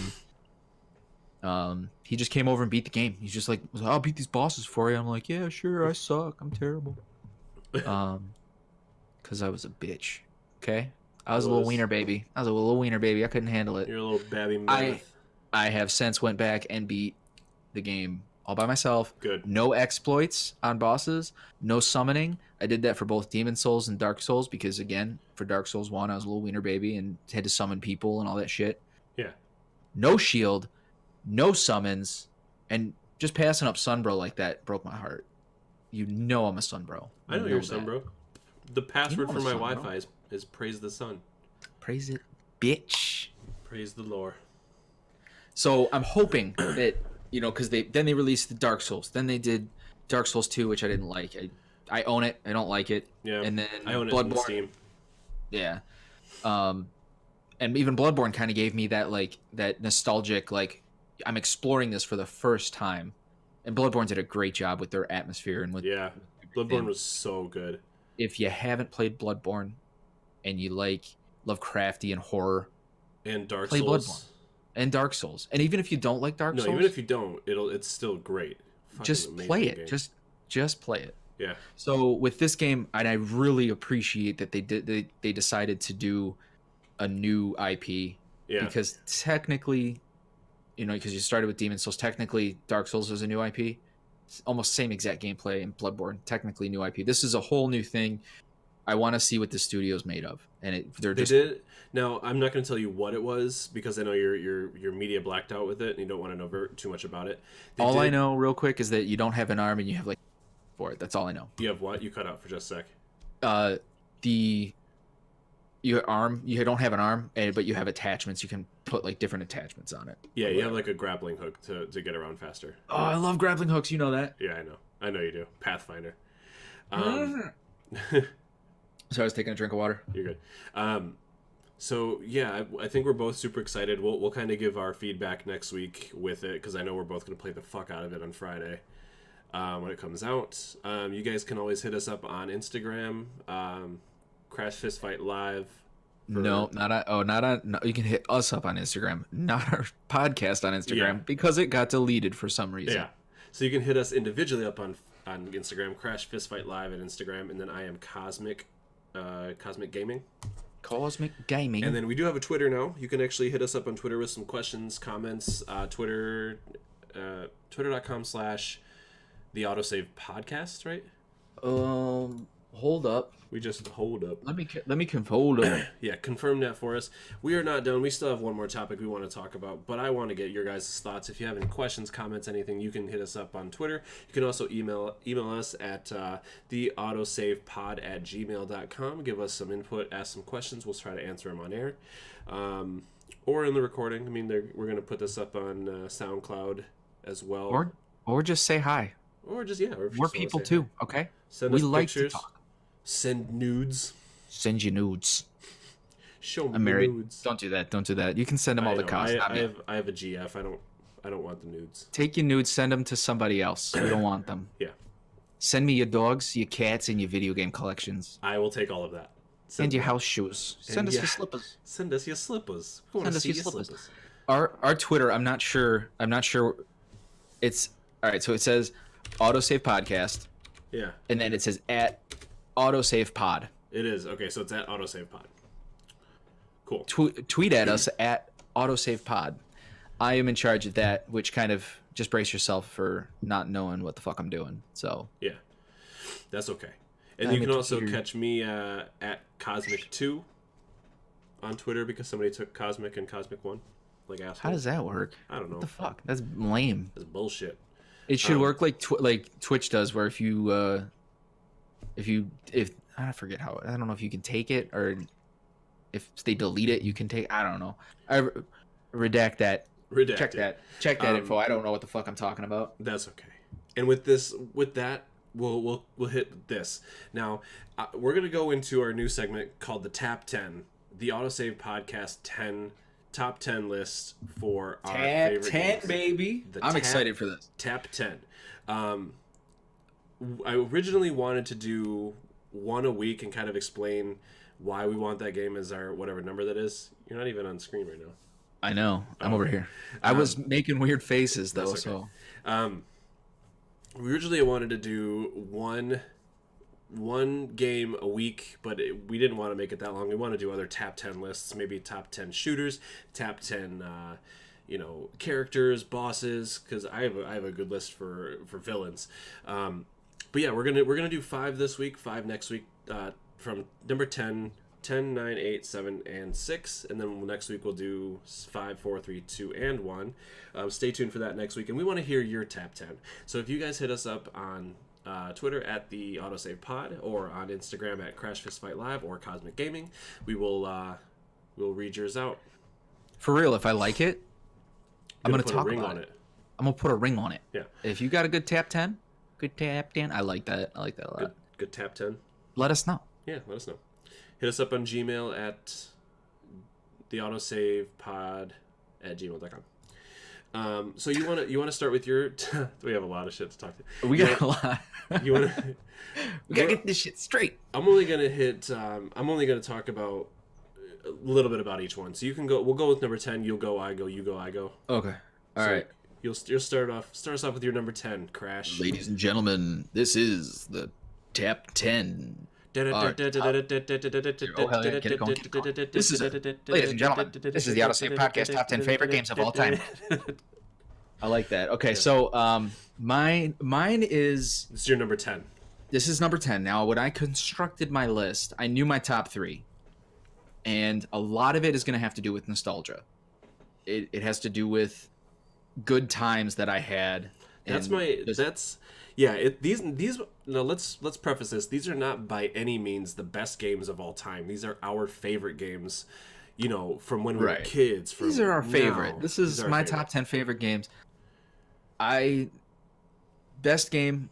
he just came over and beat the game. He's just like, I'll beat these bosses for you. I'm like, yeah, sure. I suck. I'm terrible. Because I was a bitch. Okay, I was a little wiener baby. I couldn't handle it. You're a little babby mammoth. I have since went back and beat the game all by myself. Good. No exploits on bosses. No summoning. I did that for both Demon Souls and Dark Souls because, again, for Dark Souls 1, I was a little wiener baby and had to summon people and all that shit. Yeah. No shield. No summons. And just passing up Sunbro like that broke my heart. I'm a Sunbro. I know you're a Sunbro. The password for my Wi-Fi is praise the sun. Praise it, bitch. Praise the lore. So I'm hoping that, because they released the Dark Souls. Then they did Dark Souls 2, which I didn't like. I own it. I don't like it. Yeah. And then I own it Bloodborne. on Steam. Yeah. And even Bloodborne kind of gave me that nostalgic, I'm exploring this for the first time. And Bloodborne did a great job with their atmosphere and with Bloodborne was so good. If you haven't played Bloodborne and you love crafty and horror and Dark play Souls Bloodborne and Dark Souls. And even if you don't like Dark Souls, even if you don't, it's still great. Just play it. Game. Just play it. Yeah. So with this game, and I really appreciate that they decided to do a new IP. Yeah. Because technically, because you started with Demon Souls, technically Dark Souls is a new IP. It's almost same exact gameplay in Bloodborne, technically new IP. This is a whole new thing. I want to see what the studio's made of, and they did. Now I'm not going to tell you what it was because I know you're media blacked out with it, and you don't want to know too much about it. I know, real quick, is that you don't have an arm and you have for it. That's all I know. You have what? You cut out for just a sec. Your arm, you don't have an arm, but you have attachments. You can put different attachments on it. Yeah, you have a grappling hook to get around faster. Oh, I love grappling hooks. You know that? Yeah, I know you do. Pathfinder. So I was taking a drink of water. You're good. So yeah, I think we're both super excited. We'll kind of give our feedback next week with it because I know we're both going to play the fuck out of it on Friday. when it comes out. You guys can always hit us up on Instagram, Crash Fist Fight Live. No, not on. No, you can hit us up on Instagram, not our podcast on Instagram, because it got deleted for some reason. Yeah. So you can hit us individually up on Instagram, Crash Fist Fight Live at Instagram, and then I am Kazmiik Gaming. Cosmic Gaming. And then we do have a Twitter now. You can actually hit us up on Twitter with some questions, comments. Twitter.com/the Autosave podcast, right? Hold up. We just hold up. Let me hold up. Yeah, confirm that for us. We are not done. We still have one more topic we want to talk about, but I want to get your guys' thoughts. If you have any questions, comments, anything, you can hit us up on Twitter. You can also email us at theautosavepod@gmail.com. Give us some input, ask some questions. We'll try to answer them on air, or in the recording. I mean, we're going to put this up on SoundCloud as well, or just say hi. Or just more people too. Hi. Okay. Send us pictures. To talk. Send nudes. Send you nudes. Show me I'm married. Nudes. Don't do that. Don't do that. You can send them all to cost. I have a GF. I don't want the nudes. Take your nudes. Send them to somebody else. We don't want them. Yeah. Send me your dogs, your cats, and your video game collections. I will take all of that. And your house shoes. Send us your slippers. Send us your slippers. Send us your slippers. Our Twitter. I'm not sure. It's all right. So it says Autosave Podcast. Yeah. And then it says at Autosave Pod. It is. Okay, so it's at Autosave Pod. Cool. Tweet at us at Autosave Pod. I am in charge of that, which kind of just brace yourself for not knowing what the fuck I'm doing. So yeah, that's okay. And you can also catch me at Kazmiik2 on Twitter because somebody took Kazmiik and Cosmic1. Like assholes. How does that work? I don't know. What the fuck? That's lame. That's bullshit. It should work like Twitch does, where if I forget how, I don't know if you can take it or if they delete it, you can take. I don't know. I redact that. Check that info. I don't know what the fuck I'm talking about. That's okay. And with that, we'll hit this now. We're gonna go into our new segment called the Tap 10, the Autosave Podcast Top 10 list for our favorite games. Baby. I'm excited for this. Tap 10. I originally wanted to do one a week and kind of explain why we want that game as our whatever number that is. You're not even on screen right now. I know. I'm over here. I was making weird faces though. Okay. So originally I wanted to do one game a week, but we didn't want to make it that long. We want to do other top 10 lists, maybe top 10 shooters, top 10 characters, bosses, because I have a good list for villains. But yeah, we're gonna do 5 this week, 5 next week, from number 10, 9, 8, 7, and 6, and then next week we'll do 5, 4, 3, 2, and 1. Stay tuned for that next week, and we want to hear your top 10. So if you guys hit us up on Twitter at the Autosave Pod or on Instagram at Crash Fist Fight Live or Kazmiik Gaming, we'll read yours out. For real, if I like it, I'm gonna talk about it. I'm gonna put a ring on it. Yeah. If you got a good tap 10, I like that. I like that a lot. Good tap 10. Let us know. Yeah, let us know. Hit us up on Gmail at theautosavepod@gmail.com. So you want to start with your? We have a lot of shit to talk to. We got a lot. You want to? We gotta get this shit straight. I'm only gonna talk about a little bit about each one. So you can go. We'll go with number 10. You'll go. I go. You go. I go. Okay. All right. You'll start us off with your number 10, Crash. Ladies and gentlemen, this is the Tap 10. Ladies and gentlemen, this is the Autosave Podcast Top 10 Favorite Games of All Time. I like that. Okay, so mine is... This is your number 10. This is number 10. Now, when I constructed my list, I knew my top 3. And a lot of it is going to have to do with nostalgia. It has to do with good times that I had. These now let's preface this. These are not by any means the best games of all time. These are our favorite games, from when we were kids. These are our favorite. This is my top 10 favorite games. Best game,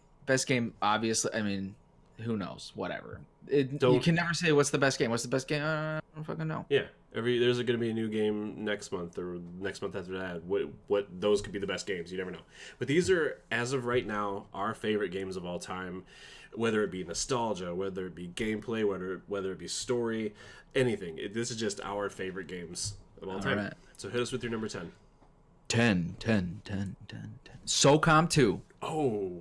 obviously. I mean, who knows? Whatever. You can never say what's the best game. What's the best game? I don't fucking know. Yeah. There's going to be a new game next month or next month after that. What those could be the best games. You never know. But these are, as of right now, our favorite games of all time. Whether it be nostalgia, whether it be gameplay, whether it be story, anything. This is just our favorite games of all time. Right. So hit us with your number 10. 10. SOCOM 2. Oh.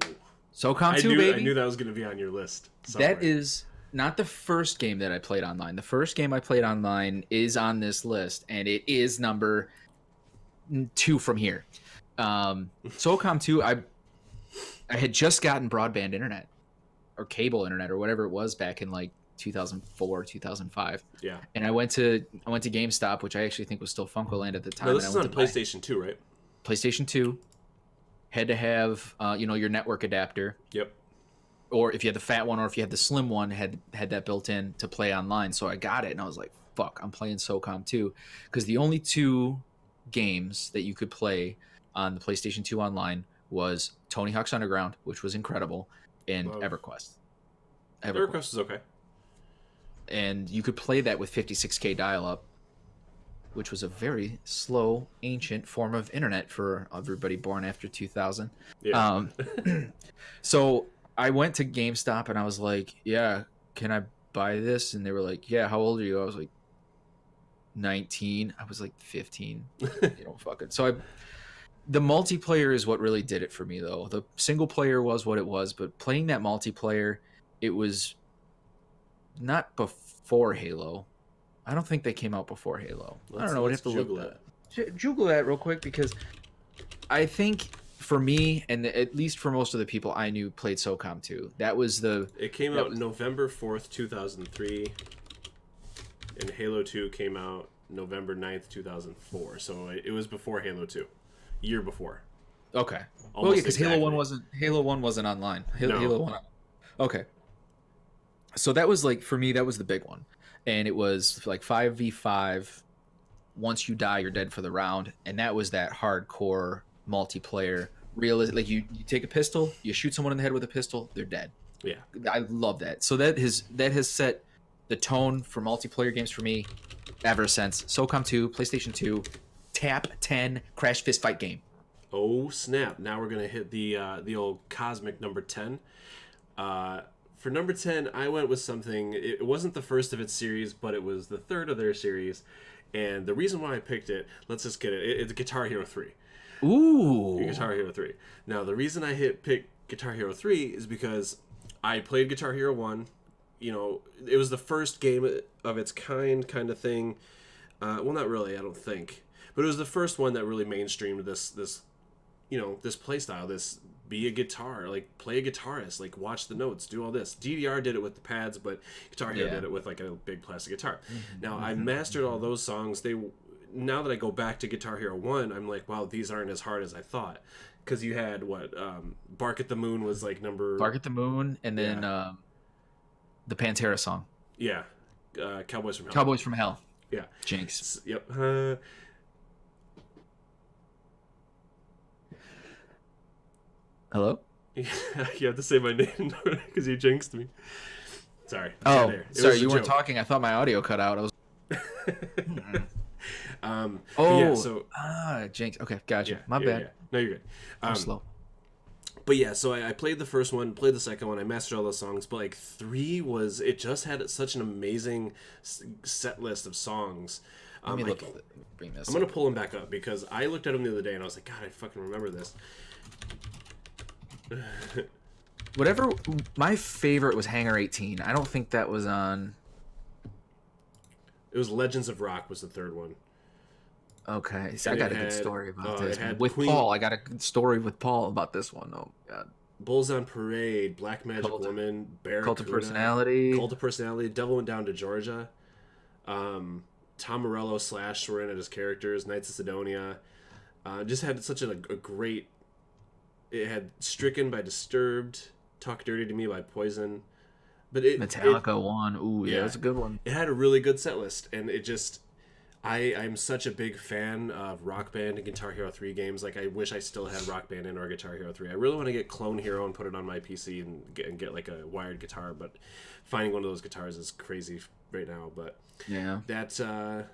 SOCOM 2, baby. I knew that was going to be on your list somewhere. That is not the first game that I played online. The first game I played online is on this list, and it is number 2 from here. SOCOM 2, I had just gotten broadband internet or cable internet or whatever it was back in like 2004, 2005. Yeah. And I went to GameStop, which I actually think was still Funkoland at the time. No, this is on PlayStation 2, right? PlayStation 2. Had to have your network adapter. Yep. Or if you had the fat one or if you had the slim one, had that built in to play online. So I got it and I was like, fuck, I'm playing SOCOM 2. Because the only 2 games that you could play on the PlayStation 2 online was Tony Hawk's Underground, which was incredible, and EverQuest. EverQuest is okay. And you could play that with 56K dial-up, which was a very slow, ancient form of internet for everybody born after 2000. Yeah. So I went to GameStop and I was like, yeah, can I buy this? And they were like, yeah, how old are you? I was like, 19. I was like 15. Fuck it. So the multiplayer is what really did it for me, though. The single player was what it was, but playing that multiplayer, it was not before Halo. I don't think they came out before Halo. I don't know. I'd have to look that. Google that real quick, because I think for me, and at least for most of the people I knew played SOCOM 2, that was the... It came out November 4th, 2003, and Halo 2 came out November 9th, 2004. So it was before Halo 2. Year before. Okay. Well, yeah, because Halo 1 wasn't online. Halo 1. Okay. So that was like, for me, that was the big one. And it was like 5v5. Once you die, you're dead for the round. And that was that hardcore multiplayer. Realistic. Like you take a pistol, you shoot someone in the head with a pistol, they're dead. Yeah. I love that. So that has set the tone for multiplayer games for me ever since. SOCOM 2, PlayStation 2, Tap 10, Crash Fist Fight game. Oh, snap. Now we're going to hit the old Kazmiik number 10. For number 10, I went with something. It wasn't the first of its series, but it was the third of their series. And the reason why I picked it, let's just get it. It's Guitar Hero 3. Ooh. Guitar Hero 3. Now, the reason I picked Guitar Hero 3 is because I played Guitar Hero 1. It was the first game of its kind of thing. Well, not really, I don't think. But it was the first one that really mainstreamed this play style, this be a guitar, like play a guitarist, like watch the notes, do all this. DDR did it with the pads, but Guitar Hero did it with like a big plastic guitar. Now I mastered all those songs. Now that I go back to Guitar Hero 1, I'm like, wow, these aren't as hard as I thought. Because you had Bark at the Moon was like Bark at the Moon, and then the Pantera song. Yeah, Cowboys from Hell. Cowboys from Hell. Yeah. Jinx. Yep. Hello? You have to say my name because you jinxed me. Sorry. Oh, sorry, you weren't talking. I thought my audio cut out. I was. Jinx. Okay, gotcha. My bad. Yeah. No, you're good. I'm slow. But yeah, so I played the first one, played the second one, I mastered all those songs, but like 3 it just had such an amazing set list of songs. Let me bring this. I'm going to pull them back up because I looked at them the other day and I was like, God, I fucking remember this. Whatever. My favorite was Hangar 18. I don't think that was on. It was Legends of Rock was the third one. Okay, so I got a good story about this. With Paul, I got a good story with Paul about this one. Oh god. Bulls on Parade, Black Magic Woman, Barracuda, Cult of Personality, Devil Went Down to Georgia. Tom Morello / were in it as characters. Knights of Sidonia. Just had such a great. It had Stricken by Disturbed, Talk Dirty to Me by Poison, but Metallica won. Ooh, yeah, it's a good one. It had a really good set list, and it just. I'm such a big fan of Rock Band and Guitar Hero 3 games. Like, I wish I still had Rock Band and or Guitar Hero 3. I really want to get Clone Hero and put it on my PC and get like a wired guitar, but finding one of those guitars is crazy right now. But yeah, that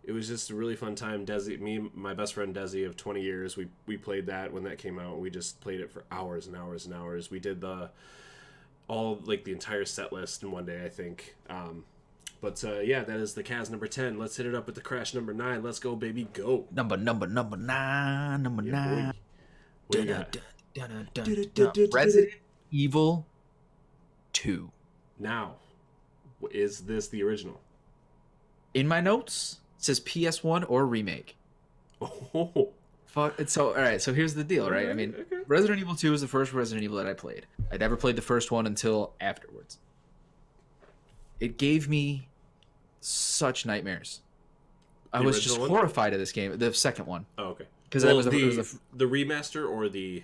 it was just a really fun time. Desi, me, and my best friend Desi of 20 years, we played that when that came out. We just played it for hours and hours and hours. We did the entire set list in one day, I think. But yeah, that is the Kaz number 10. Let's hit it up with the Crash number 9. Let's go, baby, go. Number nine. Yeah, boy. What do you got? Resident Evil 2. Now, is this the original? In my notes, it says PS1 or remake. Oh. Fuck. So, all right. So here's the deal, right? I mean, Okay. Resident Evil 2 is the first Resident Evil that I played. I never played the first one until afterwards. It gave me such nightmares. I was just horrified of this game. The second one. Oh, okay. Because it was the remaster or the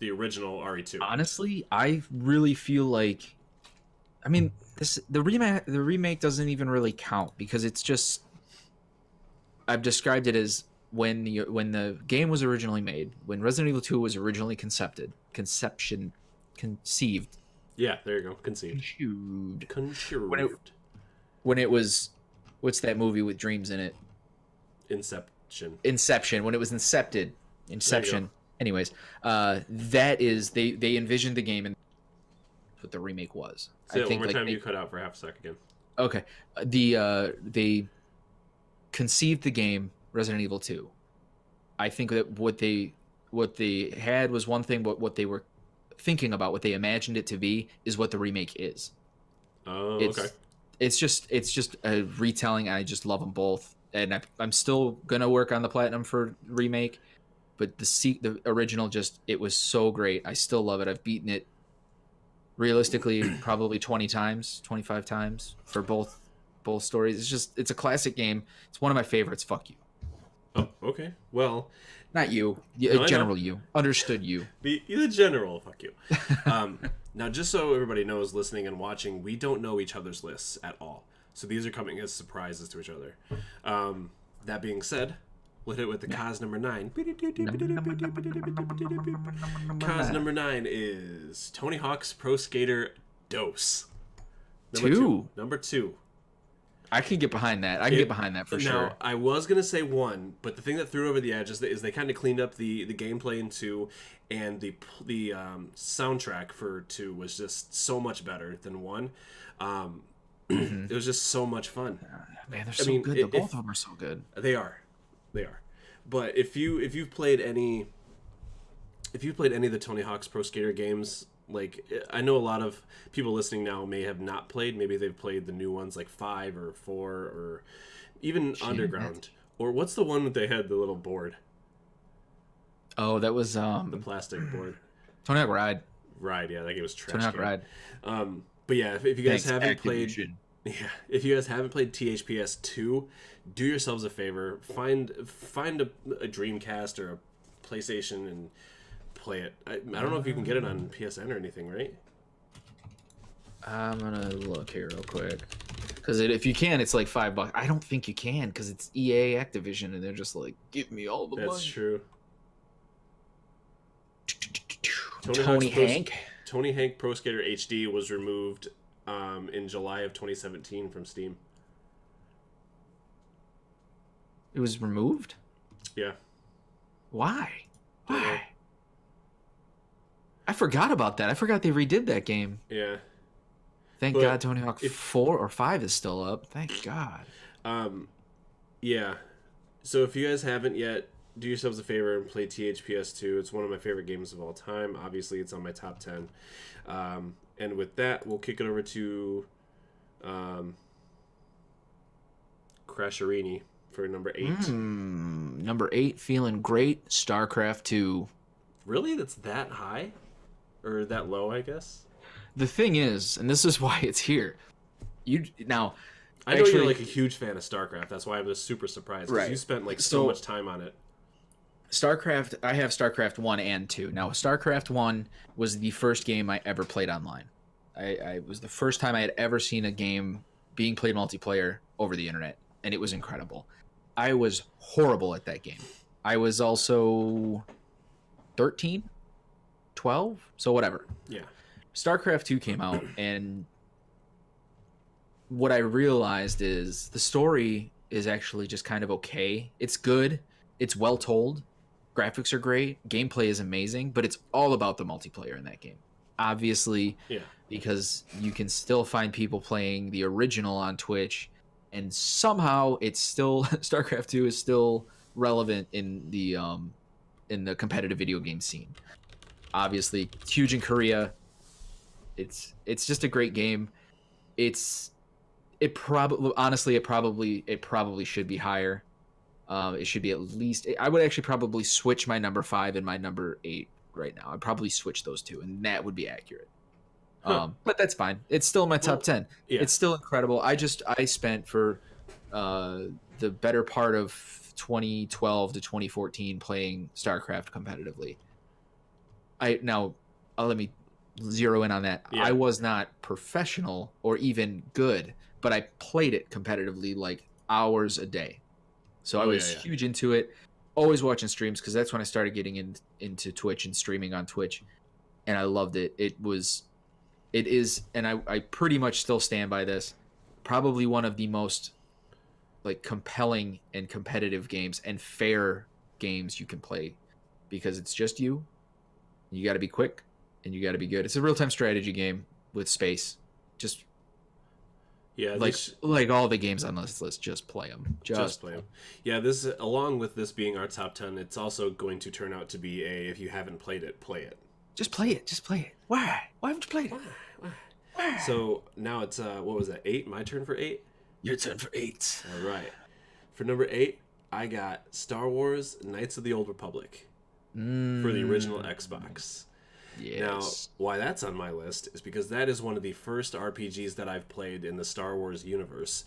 original RE2. Honestly, I really feel like, I mean, the remake doesn't even really count because it's just, I've described it as when the game was originally made, when Resident Evil 2 was originally conceived. Yeah, there you go. Conceived. When it was, what's that movie with dreams in it? Inception. When it was incepted. Inception. Anyways, that is they envisioned the game and what the remake was. Say it one more time. You cut out for half a second again. Okay. They conceived the game Resident Evil 2. I think that what they had was one thing, but what they were thinking about, what they imagined it to be, is what the remake is. Oh, okay. It's just a retelling. I just love them both, and I'm still gonna work on the platinum for remake, but the original it was so great. I still love it. I've beaten it realistically probably 20 times, 25 times for both stories. It's a classic game. It's one of my favorites. Fuck you. Oh, okay. Well, not you. General you. Understood you. The general. Fuck you. Now, just so everybody knows, listening and watching, we don't know each other's lists at all. So these are coming as surprises to each other. That being said, we'll hit with the Kaz number 9. Kaz number 9 is Tony Hawk's Pro Skater Dos. Number 2. I can get behind that. I can get behind that for sure. Now, I was going to say 1, but the thing that threw over the edge is they kind of cleaned up the gameplay in 2, and the soundtrack for 2 was just so much better than 1. It was just so much fun. Man, they're so good. Both of them are so good. They are. But if you've played any of the Tony Hawk's Pro Skater games, like, I know a lot of people listening now may have not played. Maybe they've played the new ones like 5 or 4 or even Underground. Or what's the one that they had the little board? Oh, that was the plastic board. Tony Hawk Ride. Ride, yeah, that game was trash. Tony Hawk Ride. But yeah, if you guys haven't played THPS 2, do yourselves a favor. Find a Dreamcast or a PlayStation and play it. I don't know if you can get it on PSN or anything, right? I'm gonna look here real quick, because if you can, it's like $5. I don't think you can, because it's EA Activision, and they're just like, give me all the money. That's true. Tony Hawk Pro Skater HD was removed in July of 2017 from Steam. It was removed? Yeah. Why? I forgot about that. I forgot they redid that game. Yeah. Thank God Tony Hawk 4 or 5 is still up. Thank God. Yeah. So if you guys haven't yet, do yourselves a favor and play THPS 2. It's one of my favorite games of all time. Obviously, it's on my top 10. And with that, we'll kick it over to Crasherini for number 8. Number 8, feeling great. StarCraft 2. Really? That's that high? Or that low, I guess? The thing is, and this is why it's here. I know you're like a huge fan of StarCraft. That's why I was super surprised. Because you spent like so much time on it. StarCraft, I have StarCraft 1 and 2. Now, StarCraft 1 was the first game I ever played online. I was the first time I had ever seen a game being played multiplayer over the internet, and it was incredible. I was horrible at that game. I was also 13, 12, so whatever. Yeah. StarCraft 2 came out, and what I realized is the story is actually just kind of okay. It's good. It's well told. Graphics are great. Gameplay is amazing, but it's all about the multiplayer in that game. Obviously, Yeah. because you can still find people playing the original on Twitch, and somehow it's still StarCraft 2 is still relevant in the competitive video game scene. Obviously, it's huge in Korea. It's just a great game. It probably should be higher. It should be at least. I would actually probably switch my number 5 and my number 8 right now. I'd probably switch those two, and that would be accurate. But that's fine. It's still in my top 10. Yeah. It's still incredible. I spent for the better part of 2012 to 2014 playing StarCraft competitively. Let me zero in on that. Yeah. I was not professional or even good, but I played it competitively like hours a day. So I was huge into it. Always watching streams because that's when I started getting into Twitch and streaming on Twitch, and I loved it. It is, and I pretty much still stand by this. Probably one of the most like compelling and competitive games and fair games you can play because it's just you. You got to be quick and you got to be good. It's a real-time strategy game with space. Just like all the games on this list, just play them. Just play them. Yeah, this along with this being our top 10, it's also going to turn out to be if you haven't played it, play it. Just play it. Just play it. Why? Why haven't you played it? Why? So now it's what was that? 8? My turn for 8. Your turn for 8. All right. For number 8, I got Star Wars: Knights of the Old Republic for the original Xbox. Yes. Now, why that's on my list is because that is one of the first RPGs that I've played in the Star Wars universe.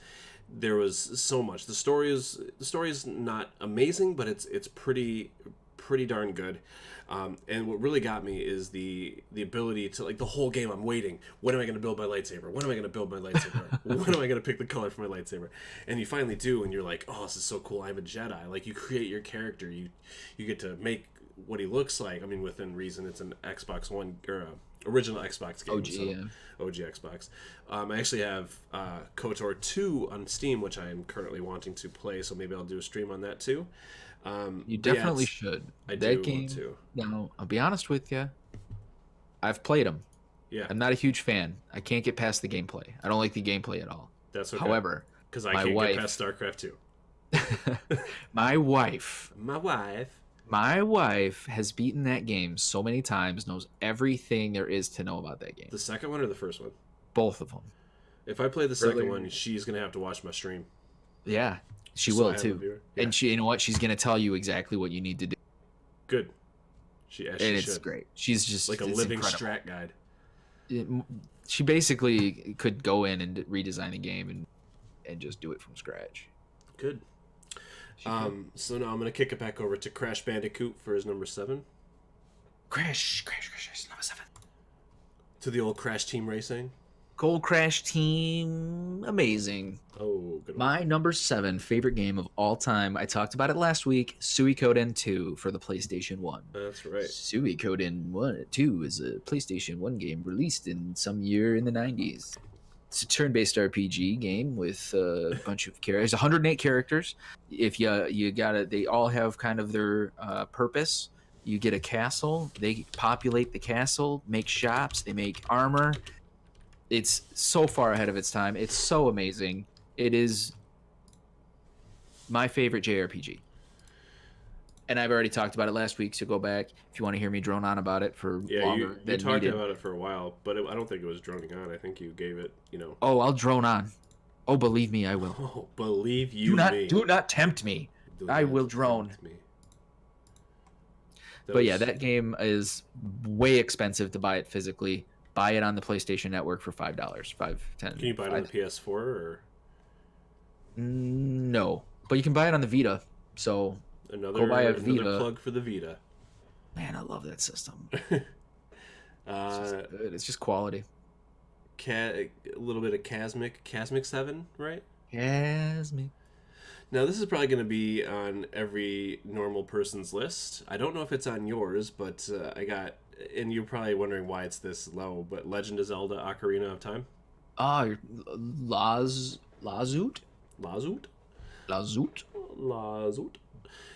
There was so much. The story is not amazing, but it's pretty darn good. And what really got me is the ability to, like, the whole game I'm waiting. When am I going to build my lightsaber? When am I going to build my lightsaber? When am I going to pick the color for my lightsaber? And you finally do, and you're like, oh, this is so cool. I'm a Jedi. Like, you create your character. You get to make what he looks like. I mean, within reason. It's an Xbox One or original Xbox game. OG Xbox. I actually have KOTOR 2 on Steam, which I am currently wanting to play. So maybe I'll do a stream on that too. You definitely should. That game, want to. Now, I'll be honest with you. I've played them. Yeah. I'm not a huge fan. I can't get past the gameplay. I don't like the gameplay at all. That's okay. However, because I can't get past StarCraft 2. My wife has beaten that game so many times, knows everything there is to know about that game. The second one or the first one? Both of them. If I play the second one, she's going to have to watch my stream. Yeah, she will too. Yeah. And you know what? She's going to tell you exactly what you need to do. Good. It's great. She's just like a living strat guide. She basically could go in and redesign the game and just do it from scratch. Good. So now I'm going to kick it back over to Crash Bandicoot for his number 7. Crash, number 7. To the old Crash Team Racing. Gold Crash Team, amazing. Oh, good one. My number 7 favorite game of all time. I talked about it last week. Suikoden 2 for the PlayStation 1. That's right. Suikoden 2 is a PlayStation 1 game released in some year in the 90s. It's a turn-based RPG game with a bunch of characters. 108 characters. If you got it, they all have kind of their purpose. You get a castle. They populate the castle, make shops. They make armor. It's so far ahead of its time. It's so amazing. It is my favorite JRPG. And I've already talked about it last week, so go back if you want to hear me drone on about it for longer than you talked about it for a while, but I don't think it was droning on. I think you gave it, Oh, I'll drone on. Oh, believe me, I will. Oh, believe you me. Do not tempt me. I will drone. But yeah, that game is way expensive to buy it physically. Buy it on the PlayStation Network for $5, $5, $10. Can you buy it on the PS4 or? No, but you can buy it on the Vita. So go buy a Vita. Another plug for the Vita. Man, I love that system. It's just quality. A little bit of Kazmiik 7, right? Kazmiik. Now, this is probably going to be on every normal person's list. I don't know if it's on yours, but I got, and you're probably wondering why it's this low, but Legend of Zelda Ocarina of Time. Lazut? La Zoot.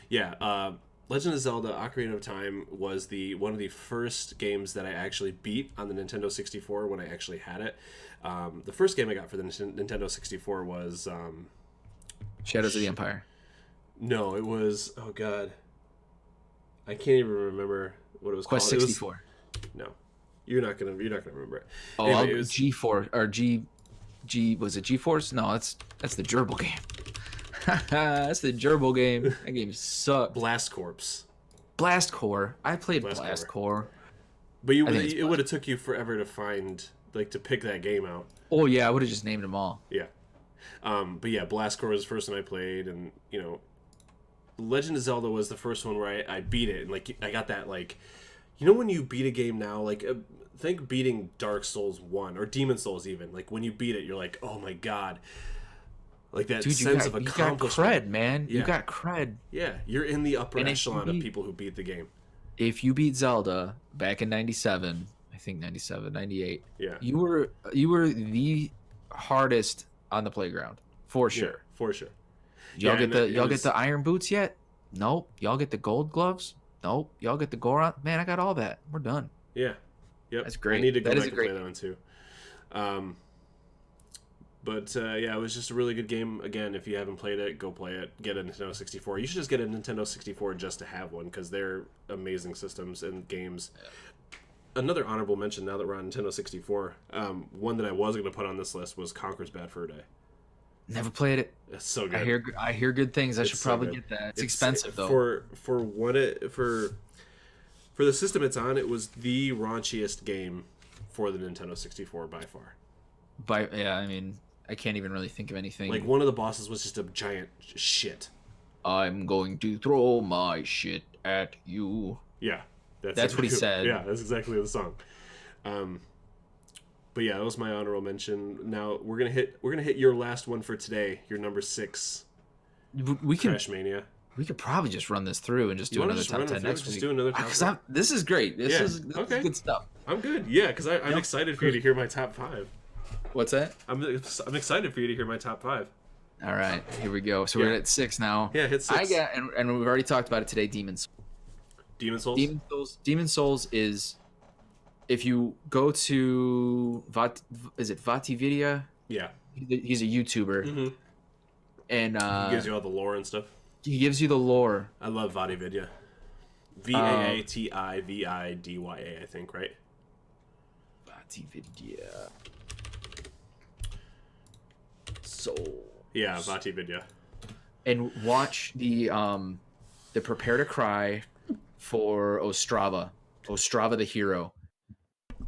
Yeah, Legend of Zelda: Ocarina of Time was one of the first games that I actually beat on the Nintendo 64 when I actually had it. The first game I got for the Nintendo 64 was Shadows of the Empire. No, it was, oh god, I can't even remember what it was Quest called. 64. No, you're not gonna remember it. Oh, anyway, it was G4 or G was it G-Force? No, that's the gerbil game. That's the gerbil game. That game sucked. Blast Corps. Blast Corps. I played Blast Corps. But it would have took you forever to find, like, to pick that game out. Oh yeah, I would have just named them all. Yeah. But yeah, Blast Corps was the first one I played, and Legend of Zelda was the first one where I beat it, and like I got that, like, when you beat a game now, like think beating Dark Souls 1 or Demon Souls even, like when you beat it, you're like, oh my god. Like that sense of accomplishment. You got cred, man. Yeah. You got cred. Yeah, you're in the upper echelon of people who beat the game. If you beat Zelda back in 97, I think 97, 98, yeah, you were the hardest on the playground. For sure. Yeah, for sure. Y'all get the iron boots yet? Nope. Y'all get the gold gloves? Nope. Y'all get the Goron? Man, I got all that. We're done. Yeah. Yep. That's great. I need to go back and play that one too. But yeah, it was just a really good game. Again, if you haven't played it, go play it. Get a Nintendo 64. You should just get a Nintendo 64 just to have one, because they're amazing systems and games. Another honorable mention, now that we're on Nintendo 64, one that I was going to put on this list was Conker's Bad Fur Day. Never played it. It's so good. I hear good things. I should probably get that. It's expensive though. For the system it's on, it was the raunchiest game for the Nintendo 64 by far. I mean, I can't even really think of anything. Like, one of the bosses was just a giant shit. I'm going to throw my shit at you. Yeah, that's what he said. Yeah, that's exactly the song. But yeah, that was my honorable mention. Now we're gonna hit your last one for today. Your number 6. Crash Mania. We could probably just run this through and just do another top 10 next week. Just do another top 10. This is great. This is good stuff. I'm good. Yeah, because I'm excited for you to hear my top 5. What's that? I'm excited for you to hear my top 5. All right, here we go. So we're at 6 now. Yeah, hit 6. And we've already talked about it today. Demon Souls. Demon Souls is, if you go to Vatividia? Yeah. He's a YouTuber. Mm-hmm. And he gives you all the lore and stuff. He gives you the lore. I love Vatividia. Vaatividya, I think, right? Vatividia. So yeah, Vatividia. And watch the Prepare to Cry for Ostrava the hero.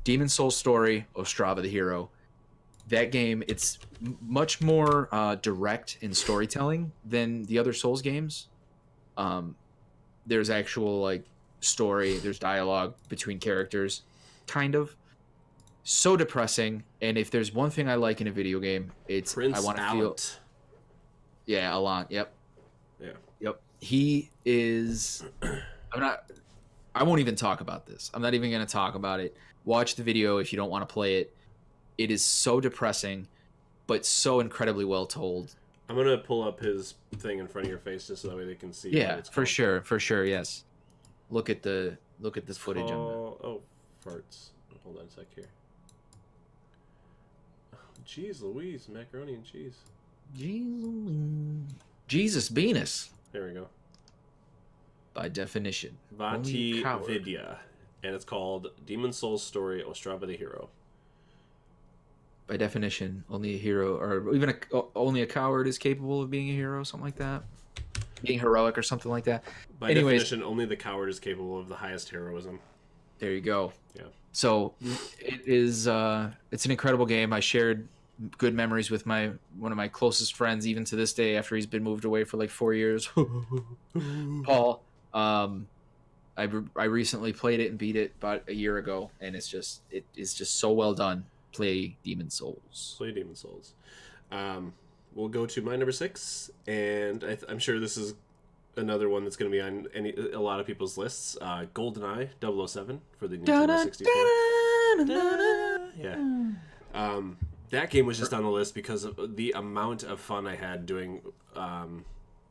Demon Souls story, Ostrava the hero. That game, it's much more direct in storytelling than the other Souls games. There's actual, like, story, there's dialogue between characters, kind of. So depressing, and if there's one thing I like in a video game, it's Prince I want to feel. Yeah, Allant. Yep. Yeah. Yep. He is. I won't even talk about this. I'm not even going to talk about it. Watch the video if you don't want to play it. It is so depressing, but so incredibly well told. I'm gonna pull up his thing in front of your face just so that way they can see. Yeah, for sure. Yes. Look at this footage. Oh, farts. Hold on a sec here. Oh, jeez Louise, macaroni and cheese. Jesus Venus. There we go. By definition. Vatividia, and it's called Demon Souls Story: Ostrava the Hero. By definition, only a hero, or even only a coward, is capable of being a hero, something like that. Being heroic or something like that. By definition, only the coward is capable of the highest heroism. There you go. Yeah. So it is. It's an incredible game. I shared good memories with one of my closest friends, even to this day, after he's been moved away for like 4 years. Paul. I recently played it and beat it about a year ago, and it is just so well done. Play Demon Souls. We'll go to my number 6, and I'm sure this is another one that's going to be on a lot of people's lists. GoldenEye 007 for the Nintendo 64. Yeah. That game was just on the list because of the amount of fun I had doing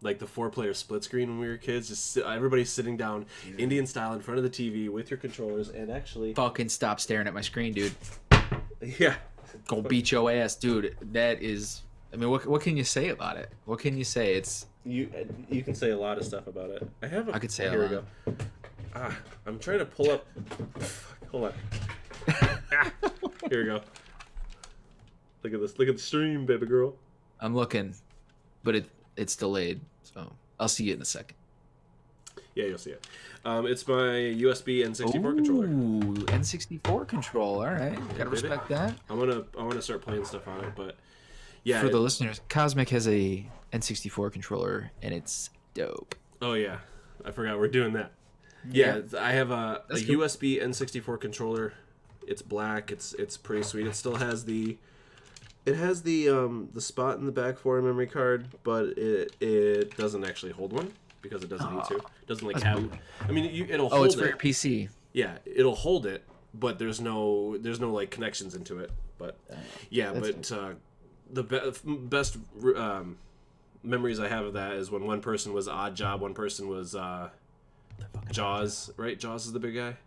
like the 4-player split screen when we were kids. Just everybody sitting down, Indian style, in front of the TV with your controllers, and actually fucking stop staring at my screen, dude. Yeah, go beat your ass, dude. That is. I mean, what can you say about it? What can you say? It's you can say a lot of stuff about it. I could say here a we lot. go. I'm trying to pull up. Hold on. Here we go. Look at this. Look at the stream, baby girl. I'm looking, but it's delayed, so I'll see it in a second. Yeah, you'll see it. It's my USB N64 controller. Ooh, N64 control. All right, gotta respect that. I wanna start playing stuff on it, but yeah. For the listeners, Kazmiik has a N64 controller, and it's dope. Oh yeah, I forgot we're doing that. Yeah, I have a USB N64 controller. It's black. It's pretty sweet. It still has the spot in the back for a memory card, but it doesn't actually hold one because it doesn't need to. It doesn't like have. I mean, it'll hold it. Oh, it's for your PC. Yeah, it'll hold it, but there's no like connections into it. But yeah, but the best memories I have of that is when one person was Odd Job, one person was Jaws. Right, Jaws is the big guy.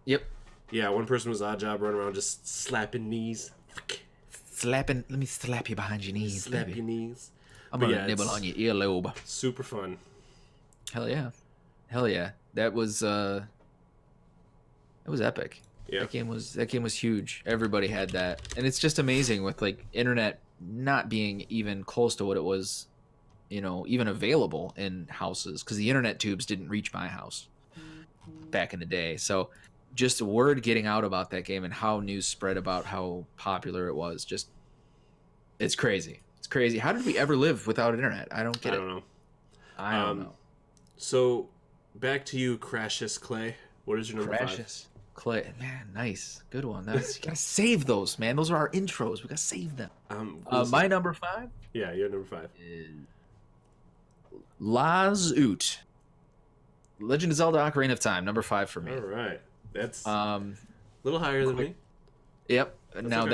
Yep. Yeah, one person was Odd Job, running around just slapping knees. Slapping. Let me slap you behind your knees. Slap baby. your knees. I'm gonna nibble on your earlobe. Super fun. Hell yeah. Hell yeah. That was epic. Yeah. That game was huge. Everybody had that. And it's just amazing with like internet not being even close to what it was, even available in houses, because the internet tubes didn't reach my house back in the day. So just word getting out about that game and how news spread about how popular it was, it's crazy. It's crazy. How did we ever live without internet? I don't get it. I don't know. So back to you, Crashes Clay. What is your number 5? Clay, man, nice, good one. You gotta save those, man. Those are our intros. We gotta save them. My number 5. Yeah, your number 5 is Laz Oot. Legend of Zelda: Ocarina of Time, number 5 for me. All right, that's a little higher than me. Yep. That's now okay.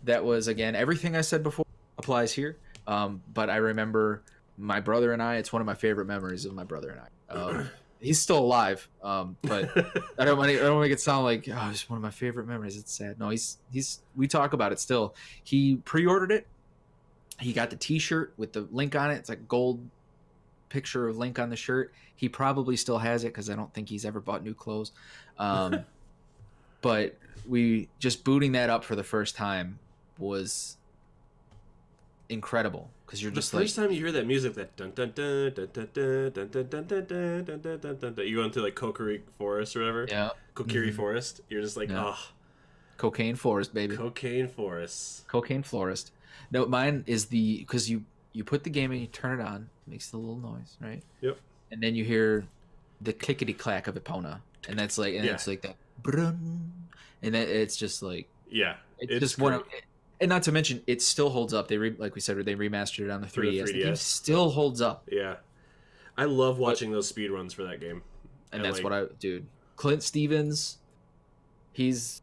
that was again everything I said before applies here. But I remember my brother and I. It's one of my favorite memories of my brother and I. He's still alive, but I don't want to make it sound like it's one of my favorite memories. It's sad. No, he's. We talk about it still. He pre-ordered it. He got the T-shirt with the Link on it. It's like gold picture of Link on the shirt. He probably still has it because I don't think he's ever bought new clothes. But we just booting that up for the first time was incredible. Because you're just the first time you hear that music, that dun dun dun dun dun dun dun dun dun dun dun dun dun dun dun, you go into like Kokiri Forest or whatever. Yeah. Kokiri Forest. You're just like, Cocaine Forest, baby. Cocaine Forest. Cocaine Forest. No, mine is because you put the game in, you turn it on, it makes the little noise, right? Yep. And then you hear the clickety clack of Epona, and that's like, it's like that, brun, and then it's just like, it's just one of. And not to mention, it still holds up. Like we said, they remastered it on the 3DS. The game still holds up. Yeah, I love watching those speed runs for that game. And that's dude. Clint Stevens, he's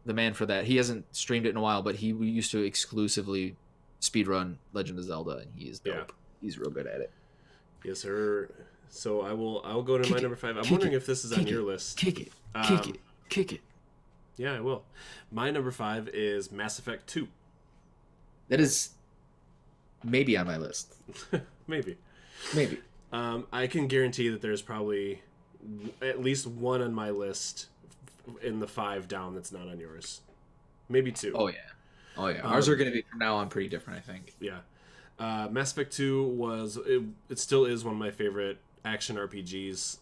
the man for that. He hasn't streamed it in a while, but we used to exclusively speedrun Legend of Zelda, and he is dope. Yeah. He's real good at it. Yes, sir. So I'll go to my number 5. I'm wondering if this is on your list. Kick it. Kick it. Yeah, I will. My number 5 is Mass Effect 2. That is maybe on my list. Maybe. I can guarantee that there's probably at least one on my list in the 5 down that's not on yours. Maybe 2. Oh yeah. Ours are going to be from now on pretty different, I think. Yeah. Mass Effect 2 it still is one of my favorite action RPGs.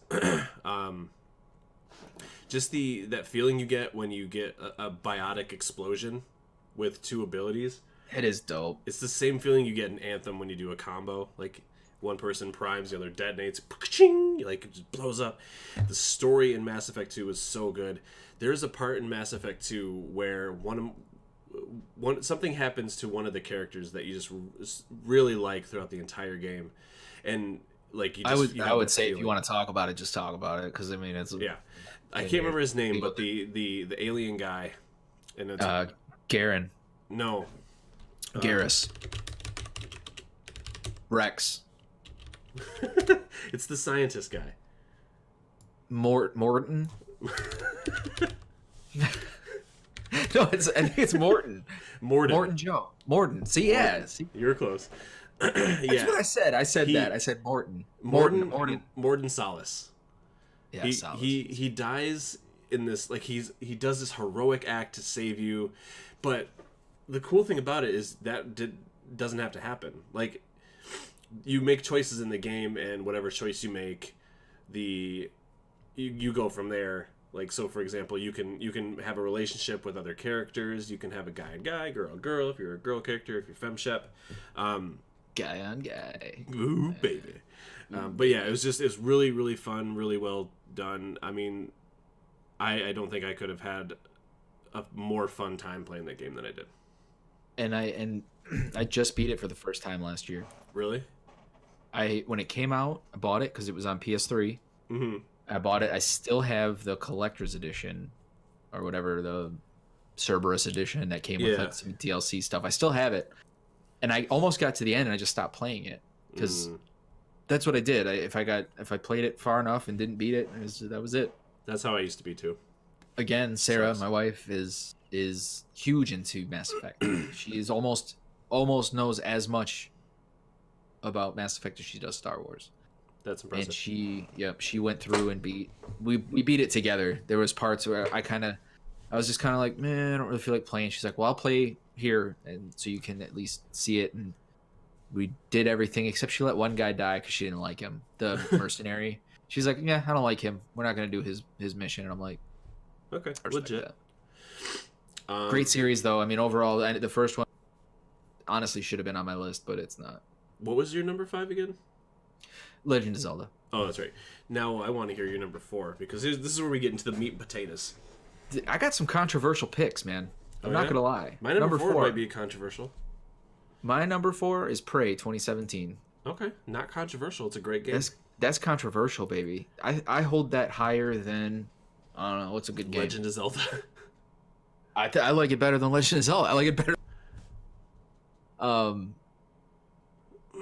Just that feeling you get when you get a biotic explosion with 2 abilities. It is dope. It's the same feeling you get in Anthem when you do a combo. Like, one person primes, the other detonates. Like, it just blows up. The story in Mass Effect 2 is so good. There's a part in Mass Effect 2 where something happens to one of the characters that you just really like throughout the entire game. And, like, I would say if you want to talk about it, just talk about it. Because, I mean, it's... Yeah. I can't remember his name, but the alien guy. And it's... Garen. No. Garrus. Rex. It's the scientist guy. Morton. No, I think it's Morton. Morton Joe. Morton. See, yeah. Morton. See? You're close. That's what I said. I said that. I said Morton. Morton Salas. Yeah, he dies in this, like, he does this heroic act to save you, but the cool thing about it is that doesn't have to happen. Like, you make choices in the game, and whatever choice you make, you go from there. Like, so for example, you can have a relationship with other characters. You can have a guy on guy, girl on girl, if you're a girl character, if you're femshep. Guy on guy. Ooh, baby. But yeah, it's really, really fun, really well done. I mean, I don't think I could have had a more fun time playing that game than I did. And I just beat it for the first time last year. Really? When it came out, I bought it because it was on PS3. Mm-hmm. I bought it. I still have the collector's edition, or whatever, the Cerberus edition that came with like some DLC stuff. I still have it, and I almost got to the end and I just stopped playing it because that's what I did. If I played it far enough and didn't beat it, that was it. That's how I used to be too. Again, Sarah, my wife, is huge into Mass Effect. She is almost knows as much about Mass Effect as she does Star Wars. That's impressive. And she went through and we beat it together. There was parts where I was just kind of like, man, I don't really feel like playing. She's like, well, I'll play here, and so you can at least see it. And we did everything except she let one guy die because she didn't like him, the mercenary. She's like, yeah, I don't like him. We're not gonna do his mission. And I'm like, okay, legit. Great series though. I mean, overall, the first one honestly should have been on my list, but it's not. What was your number 5 again? Legend of Zelda. Oh, that's right. Now I want to hear your number 4, because this is where we get into the meat and potatoes. I got some controversial picks, man. I'm not gonna lie. My number 4 might be controversial. My number 4 is Prey 2017. Okay, not controversial. It's a great game. That's controversial, baby. I hold that higher than, I don't know, what's a good game? Legend of Zelda. I like it better than Legend of Zelda. I like it better.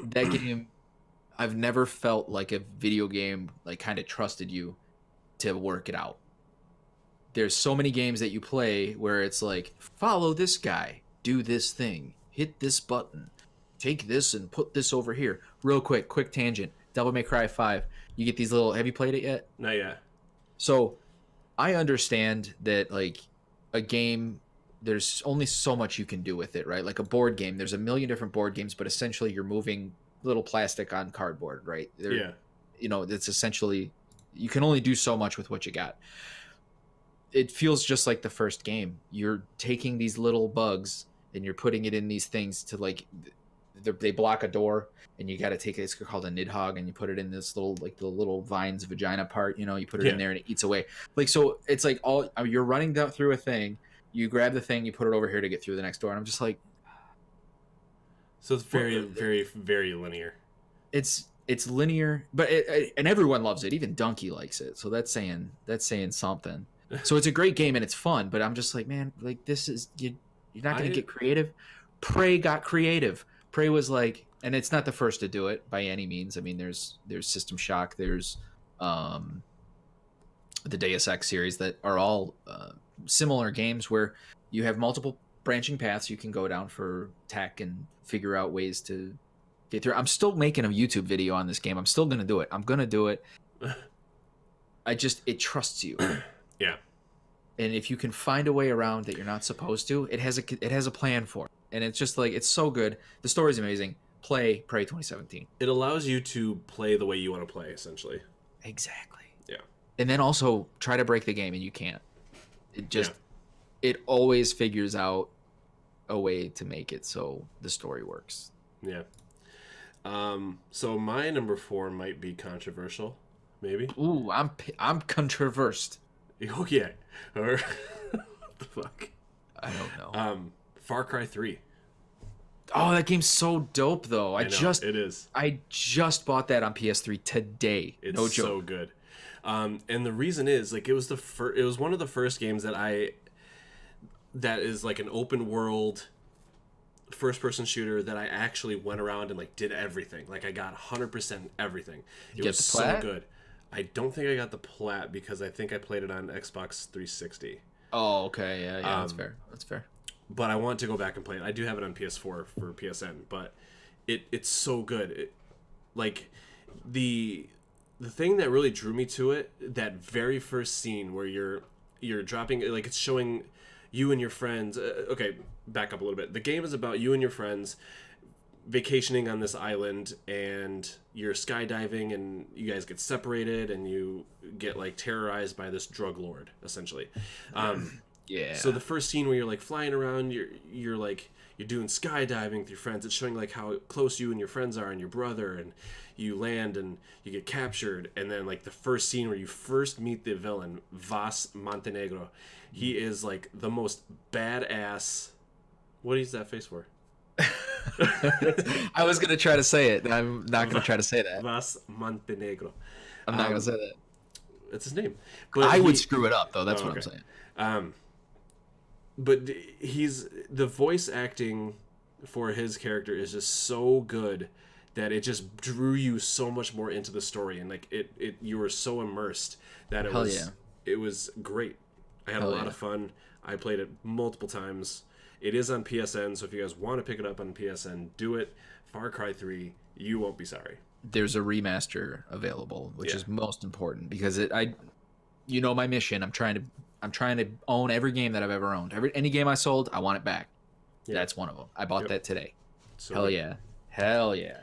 That game, I've never felt like a video game like kind of trusted you to work it out. There's so many games that you play where it's like, follow this guy, do this thing, hit this button, take this and put this over here. Real quick tangent. Devil May Cry 5. You get these little, have you played it yet? Not yet. So I understand that like a game, there's only so much you can do with it, right? Like a board game, there's a million different board games, but essentially you're moving little plastic on cardboard, right? You know, it's essentially, you can only do so much with what you got. It feels just like the first game. You're taking these little bugs and you're putting it in these things to like, they block a door, and you got to take it. It's called a nidhogg, and you put it in this little, like the little vine's vagina part. You know, you put it in there and it eats away. Like, so it's like you're running down through a thing. You grab the thing, you put it over here to get through the next door, and I'm just like, so it's very, very, very linear. It's linear, but and everyone loves it. Even Donkey likes it, so that's saying something. So it's a great game and it's fun, but I'm just like, man, like this is you're not gonna get creative. Prey got creative. Prey was like, and it's not the first to do it by any means. I mean, there's System Shock, there's the Deus Ex series that are all similar games where you have multiple branching paths you can go down for tech and figure out ways to get through. I'm still making a YouTube video on this game. I'm still gonna do it. I'm gonna do it. It trusts you. Yeah. And if you can find a way around that you're not supposed to, it has a plan for it. And it's just like, it's so good. The story's amazing. Play Prey 2017. It allows you to play the way you want to play, essentially. Exactly. Yeah. And then also try to break the game and you can't. It always figures out a way to make it so the story works. Yeah. So my number 4 might be controversial, maybe. Ooh, I'm controversed. Oh yeah. Or what the fuck? I don't know. Far Cry 3. Oh, that game's so dope though. It is. I just bought that on PS3 today. It's no joke. So good. And the reason is like it was one of the first games that is like an open world first person shooter that I actually went around and like did everything. Like I got 100% everything. It was so good. I don't think I got the plat because I think I played it on Xbox 360. Oh, okay, yeah, that's fair. That's fair. But I want to go back and play it. I do have it on PS4 for PSN, but it's so good. Like the thing that really drew me to it, that very first scene where you're dropping, like it's showing you and your friends. Okay, back up a little bit. The game is about you and your friends vacationing on this island, and you're skydiving, and you guys get separated, and you get like terrorized by this drug lord, essentially. Yeah. So the first scene where you're like flying around, you're doing skydiving with your friends. It's showing like how close you and your friends are, and your brother, and you land and you get captured. And then like the first scene where you first meet the villain, Vas Montenegro. He is like the most badass. What is that face for? I was gonna try to say it. I'm not gonna try to say that. Vas Montenegro. I'm not gonna say that. That's his name. But I would screw it up though. That's what I'm saying. But the voice acting for his character is just so good that it just drew you so much more into the story, and like you were so immersed that it was great. I had a lot of fun. I played it multiple times. It is on PSN, so if you guys want to pick it up on PSN, do it. Far Cry 3, you won't be sorry. There's a remaster available, which is most important because you know my mission. I'm trying to own every game that I've ever owned. Any game I sold, I want it back. Yeah. That's one of them. I bought that today. So hell yeah.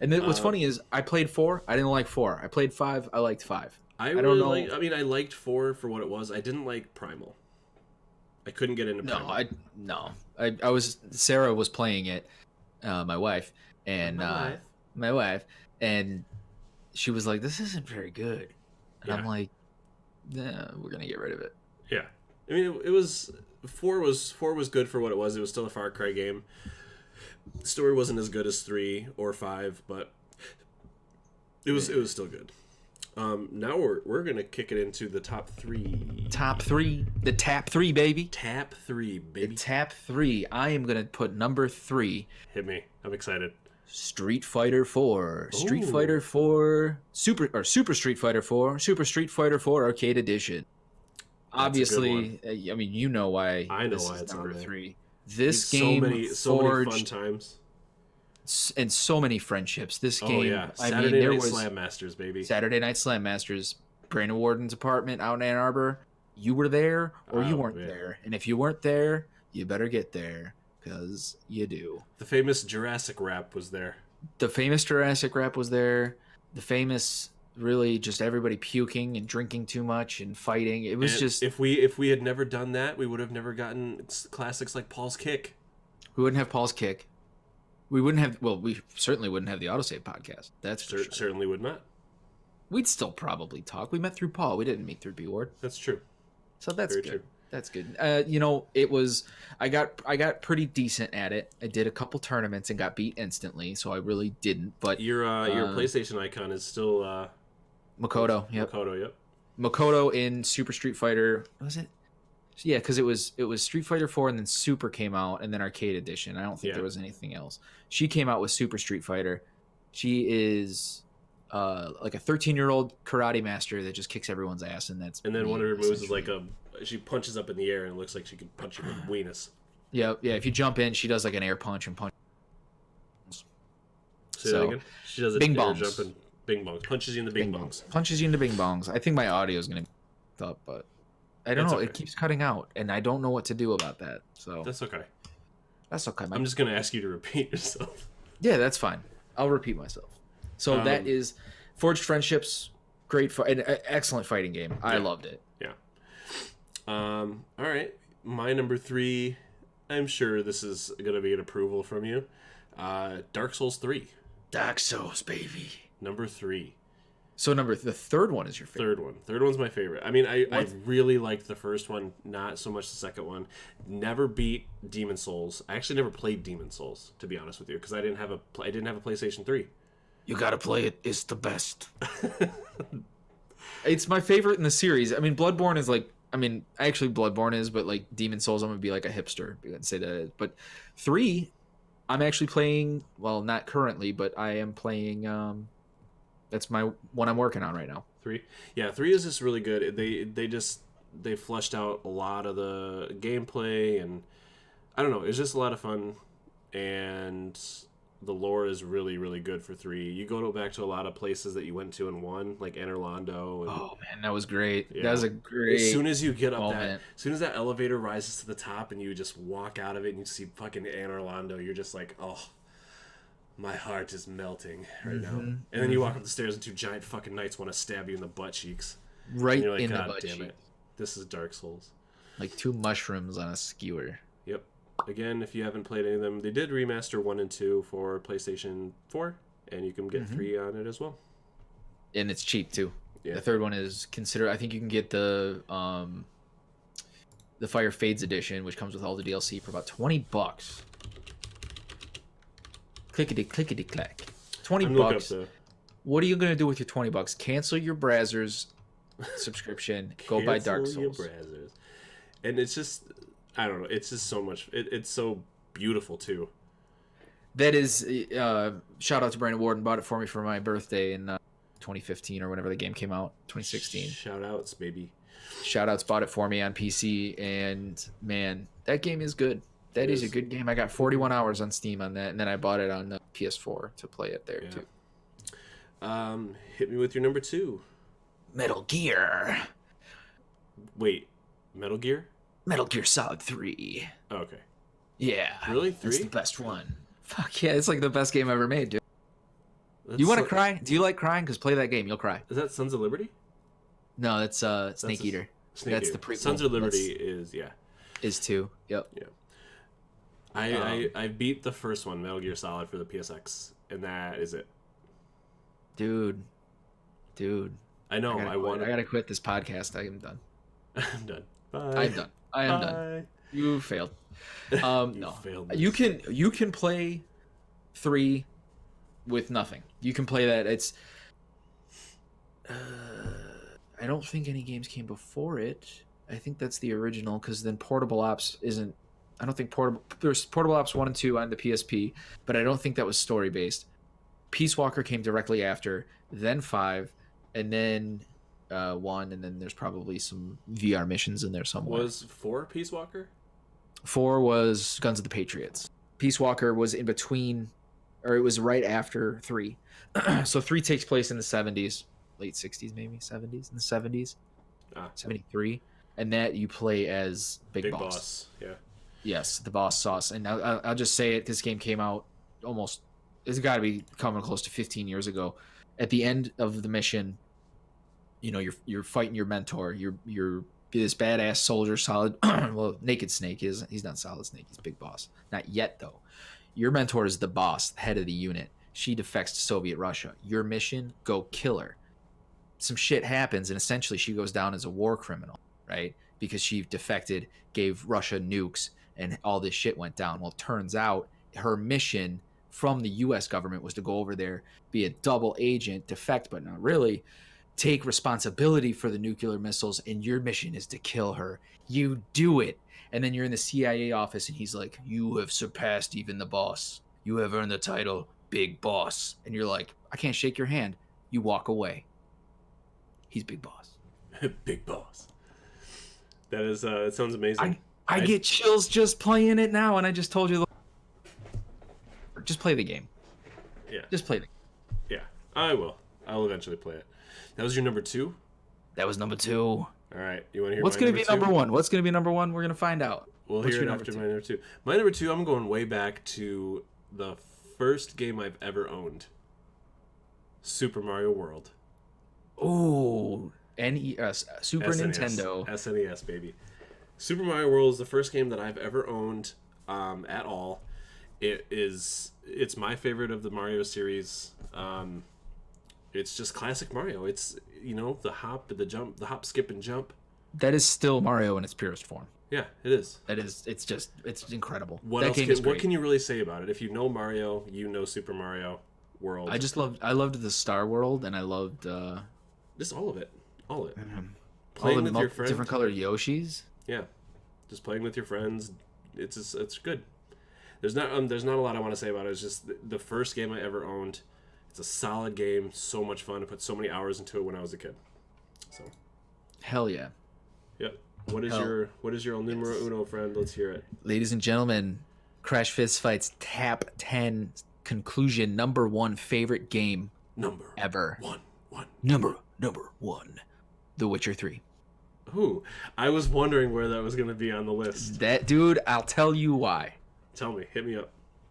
And then what's funny is I played 4. I didn't like 4. I played 5. I liked 5. I don't know. I liked 4 for what it was. I didn't like Primal. I couldn't get into Primal. I was Sarah was playing it, my wife, and my wife, and she was like, "This isn't very good," and I'm like, "Nah, we're gonna get rid of it." Yeah, I mean, it was 4 was good for what it was. It was still a Far Cry game. The story wasn't as good as 3 or 5, but it was still good. Now we're gonna kick it into the top 3. Top 3, the tap 3, baby. Tap 3, baby. The tap 3. I am gonna put number 3. Hit me. I'm excited. Street Fighter 4. Street Fighter 4 Super Street Fighter 4. Super Street Fighter 4 Arcade Edition. That's obviously, I mean, you know why. I know why it's number on 3. This game so many fun times. And so many friendships. This game, Saturday Night Slam Masters, baby. Saturday Night Slam Masters, Brandon Warden's apartment out in Ann Arbor. You were there or you weren't there. And if you weren't there, you better get there because you do. The famous Jurassic rap was there. The famous Jurassic rap was there. The famous, really just everybody puking and drinking too much and fighting. It was just... If we had never done that, we would have never gotten classics like Paul's Kick. We wouldn't have Paul's Kick. We wouldn't have, well, we certainly wouldn't have the Autosave podcast. That's for sure. Certainly would not. We'd still probably talk. We met through Paul. We didn't meet through B Ward. That's true. So that's very good. True. That's good. You know, it was, I got pretty decent at it. I did a couple tournaments and got beat instantly, so I really didn't. But your PlayStation icon is still Makoto. Yep. Makoto. Yep. Makoto in Super Street Fighter. Was it? Yeah, because it was Street Fighter 4 and then Super came out and then Arcade Edition. I don't think there was anything else. She came out with Super Street Fighter. She is like a 13-year-old karate master that just kicks everyone's ass, and then one of her moves is like she punches up in the air and it looks like she can punch you with a weenus. Yeah. If you jump in, she does like an air punch and punch. Say that again? She does a bing air bongs. Jump and bing bongs. Punches you in the bing bongs. Punches you in the bing bongs. I think my audio is gonna be up, but I don't know. Okay. It keeps cutting out, and I don't know what to do about that. So that's okay. That's okay. I'm just gonna ask you to repeat yourself. Yeah, that's fine. I'll repeat myself. So that is Forged Friendships. Great, an excellent fighting game. I loved it. Yeah. All right. My number 3. I'm sure this is gonna be an approval from you. Dark Souls 3. Dark Souls, baby. Number 3. So the third one is your favorite? Third one's my favorite. I mean, I really liked the first one, not so much the second one. Never beat Demon Souls. I actually never played Demon Souls, to be honest with you, because I didn't have a PlayStation 3. You gotta play it. It's the best. It's my favorite in the series. I mean, Bloodborne is like... I mean, actually Bloodborne is, but like Demon Souls, I'm gonna be like a hipster and say that. But 3, I'm actually playing. Well, not currently, but I am playing. That's my one I'm working on right now. 3. Yeah, 3 is just really good. They flushed out a lot of the gameplay, and I don't know, it's just a lot of fun, and the lore is really really good for 3. You go back to a lot of places that you went to in 1, like Anorlando. And Oh man, that was great. yeah, That was a great. as soon as you get up moment. as soon as that elevator rises to the top and you just walk out of it and you see fucking Anorlando, you're just like, oh, my heart is melting right now. And then you walk up the stairs and 2 giant fucking knights want to stab you in the butt cheeks. Right and you're like, in the God butt damn cheek. it, this is Dark Souls. Like 2 mushrooms on a skewer. Yep. Again, if you haven't played any of them, they did remaster 1 and 2 for PlayStation 4, and you can get 3 on it as well. And it's cheap too. Yeah. The third one is I think you can get the Fire Fades edition, which comes with all the DLC for about $20. Clickety clickety clack. $20. What are you gonna do with your $20? Cancel your Brazzers subscription. Go buy Dark Souls. And it's just, I don't know. It's just so much. It's so beautiful too. That is, shout out to Brandon Warden. Bought it for me for my birthday in 2015 or whenever the game came out. 2016. Shout outs, baby. Shout outs. Bought it for me on PC, and man, that game is good. That is a good game. I got 41 hours on Steam on that, and then I bought it on PS4 to play it there too. Hit me with your number 2. Metal Gear. Wait, Metal Gear? Metal Gear Solid 3. Oh, okay. Yeah. Really? 3? That's the best one. Fuck yeah, it's like the best game ever made, dude. You want to cry? Do you like crying? Because play that game, you'll cry. Is that Sons of Liberty? No, that's Snake Eater. That's the prequel. Sons of Liberty is 2. Yep. Yeah. I beat the first one, Metal Gear Solid, for the PSX, and that is it. Dude. I know. I gotta quit this podcast. I am done. I'm done. Bye. I'm done. I am done. You failed. No. Failed You can play 3 with nothing. You can play that. It's. I don't think any games came before it. I think that's the original, because then Portable Ops isn't. I don't think there's Portable Ops 1 and 2 on the PSP, but I don't think that was story based. Peace Walker came directly after, then 5, and then 1, and then there's probably some VR missions in there somewhere. Was 4 Peace Walker? 4 was Guns of the Patriots. Peace Walker was in between, or it was right after 3. So 3 takes place in the 70s, late 60s maybe, 70s, in the 70s, 73, and that you play as Big Boss. Yeah. Yes, the boss sauce. And I'll just say it. This game came out almost. It's got to be coming close to 15 years ago. At the end of the mission, you're fighting your mentor. You're this badass soldier, Solid. Well, Naked Snake he's not Solid Snake. He's Big Boss. Not yet though. Your mentor is the boss, head of the unit. She defects to Soviet Russia. Your mission: go kill her. Some shit happens, and essentially she goes down as a war criminal, right? Because she defected, gave Russia nukes, and all this shit went down. Well, it turns out her mission from the U.S. government was to go over there, be a double agent, defect but not really, take responsibility for the nuclear missiles, and your mission is to kill her. You do it. And then you're in the CIA office, and he's like, you have surpassed even the boss. You have earned the title Big Boss. And you're like, I can't shake your hand. You walk away. He's Big Boss. Big Boss. That is, it sounds amazing. I get chills just playing it now, and I just told you. Just play the game. Yeah. Just play the game. Yeah, I will. I'll eventually play it. That was your number 2? That was number 2. All right. You want to hear what's going to be number 1? What's going to be number 1? We're going to find out. We'll hear it after my number 2. My number 2, I'm going way back to the first game I've ever owned. Super Mario World. Ooh. Super SNES. Nintendo. SNES, baby. Super Mario World is the first game that I've ever owned at all. It's my favorite of the Mario series. It's just classic Mario. It's, the hop, skip, and jump. That is still Mario in its purest form. Yeah, it is. It's incredible. What can you really say about it? If you know Mario, you know Super Mario World. I loved the Star World, and I loved just all of it. All of it. Playing with your friends. Different colored Yoshis. Yeah. Just playing with your friends. It's good. there's not a lot I want to say about it. It's just the first game I ever owned. It's a solid game, so much fun. I put so many hours into it when I was a kid. So, hell yeah. Yep. What is your el numero uno, friend? Let's hear it. Ladies and gentlemen, Crash Fist Fights Top 10 conclusion, number one favorite game ever. Number one. The Witcher 3. Ooh, I was wondering where that was going to be on the list. That, dude, I'll tell you why. Tell me. Hit me up.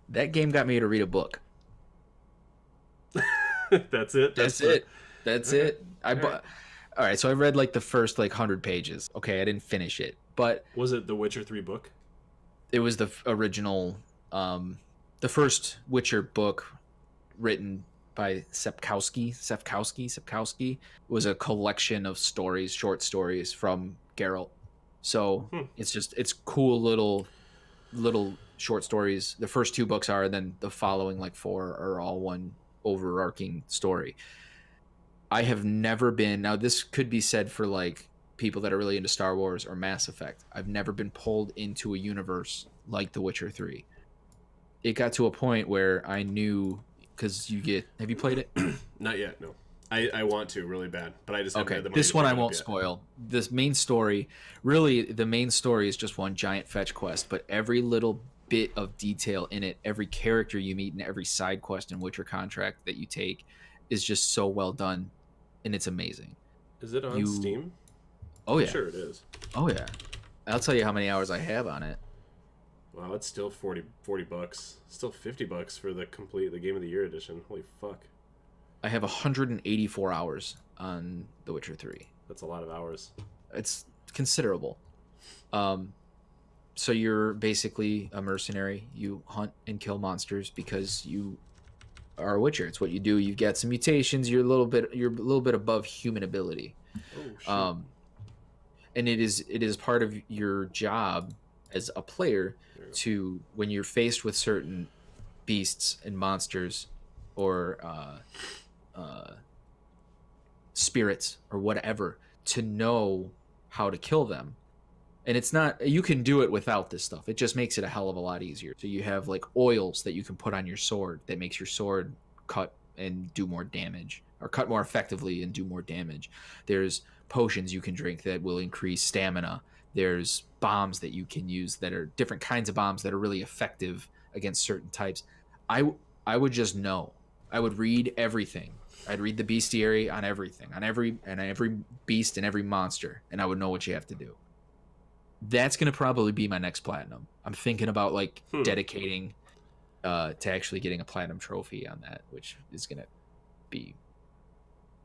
That game got me to read a book. That's it? That's it. All right, so I read like the first like 100 pages. Okay, I didn't finish it. But was it the Witcher 3 book? It was the original the first Witcher book written by Sapkowski was a collection of stories, short stories from Geralt. So it's cool little short stories. The first 2 books are, and then the following like 4 are all one overarching story. I have never been, now this could be said for like people that are really into Star Wars or Mass Effect. I've never been pulled into a universe like The Witcher 3. It got to a point where I knew, because have you played it? Not yet, no. I want to really bad, but I just haven't had the money. This one I won't spoil. This main story, really, the main story is just one giant fetch quest, but every little bit of detail in it, every character you meet, and every side quest and Witcher contract that you take is just so well done, and it's amazing. Is it on Steam? Oh yeah, I'm sure it is. Oh yeah, I'll tell you how many hours I have on it. Wow, it's still $40. Still $50 for the Game of the Year edition. Holy fuck. I have 184 hours on The Witcher 3. That's a lot of hours. It's considerable. So you're basically a mercenary. You hunt and kill monsters because you are a Witcher. It's what you do. You get some mutations. You're a little bit above human ability. Oh shit. And it is part of your job as a player to, when you're faced with certain beasts and monsters or spirits or whatever, to know how to kill them. And it's not, you can do it without this stuff. It just makes it a hell of a lot easier. So you have like oils that you can put on your sword that makes your sword cut and do more damage, or cut more effectively and do more damage. There's potions you can drink that will increase stamina. There's bombs that you can use that are different kinds of bombs that are really effective against certain types. I would just know. I would read everything. I'd read the bestiary on everything, on every beast and every monster, and I would know what you have to do. That's going to probably be my next platinum. I'm thinking about like dedicating to actually getting a platinum trophy on that, which is going to be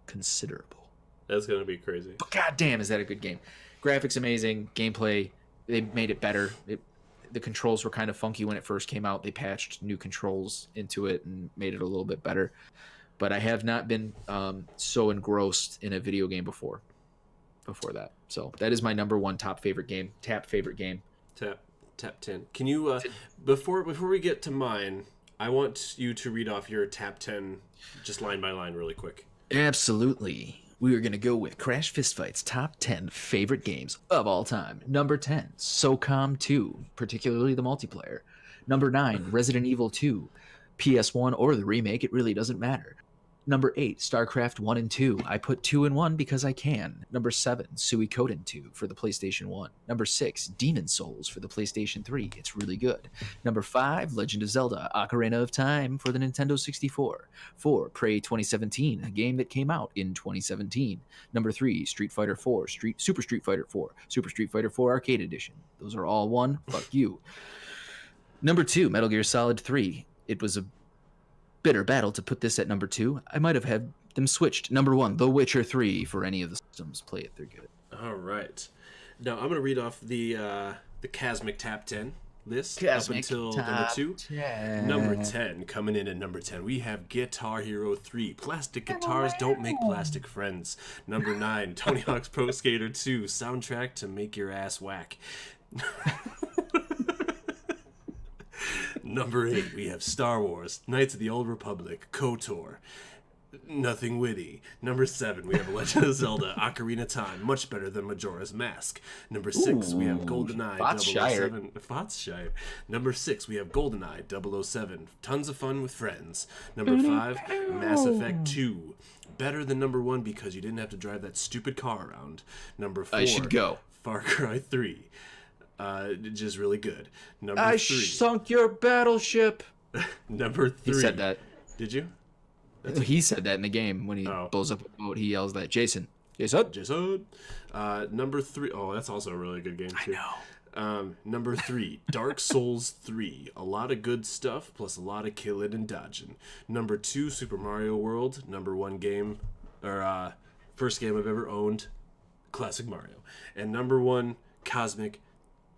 considerable. That's going to be crazy. But goddamn, is that a good game. Graphics amazing, gameplay, they made it better. The controls were kind of funky when it first came out. They patched new controls into it and made it a little bit better. But I have not been so engrossed in a video game before that. So that is my number one favorite game. Tap 10. Can you before we get to mine, I want you to read off your top 10 just line by line really quick. Absolutely. We are going to go with Crash Fist Fights top 10 favorite games of all time. Number 10, SOCOM 2, particularly the multiplayer. Number 9, Resident Evil 2, PS1 or the remake, it really doesn't matter. Number 8, StarCraft 1 and 2. I put 2 and 1 because I can. Number 7, Suikoden 2 for the PlayStation 1. Number 6, Demon Souls for the PlayStation 3. It's really good. Number 5, Legend of Zelda Ocarina of Time for the Nintendo 64. 4, Prey 2017, a game that came out in 2017. Number 3, Street Fighter 4, Super Street Fighter 4, Super Street Fighter 4 Arcade Edition. Those are all one. Fuck you. Number 2, Metal Gear Solid 3. It was a bitter battle to put this at number 2. I might have had them switched. Number 1, The Witcher 3 for any of the systems. Play it, they're good. All right. Now I'm going to read off the Kazmiik Top 10 list Kazmiik up until number 2. 10. Number 10, coming in at number 10, we have Guitar Hero 3. Plastic guitars don't make plastic friends. Number 9, Tony Hawk's Pro Skater 2. Soundtrack to make your ass whack. Number 8, we have Star Wars, Knights of the Old Republic, KOTOR. Nothing witty. Number 7, we have Legend of Zelda: Ocarina of Time, much better than Majora's Mask. Number 6, we have GoldenEye Shire. 007. Shire. Number 6, we have GoldenEye 007, tons of fun with friends. Number 5, Mass Effect 2, better than number 1 because you didn't have to drive that stupid car around. Number 4, I should go. Far Cry 3, just really good. Number I 3, sunk your battleship. Number 3. He said that. Did you? He said that in the game when he blows up a boat. He yells that, Jason. Number 3. Oh, that's also a really good game too. I know. Number 3, Dark Souls 3. A lot of good stuff, plus a lot of killing and dodging. Number 2, Super Mario World. Number 1 game, or first game I've ever owned, classic Mario. And number 1, Kazmiik,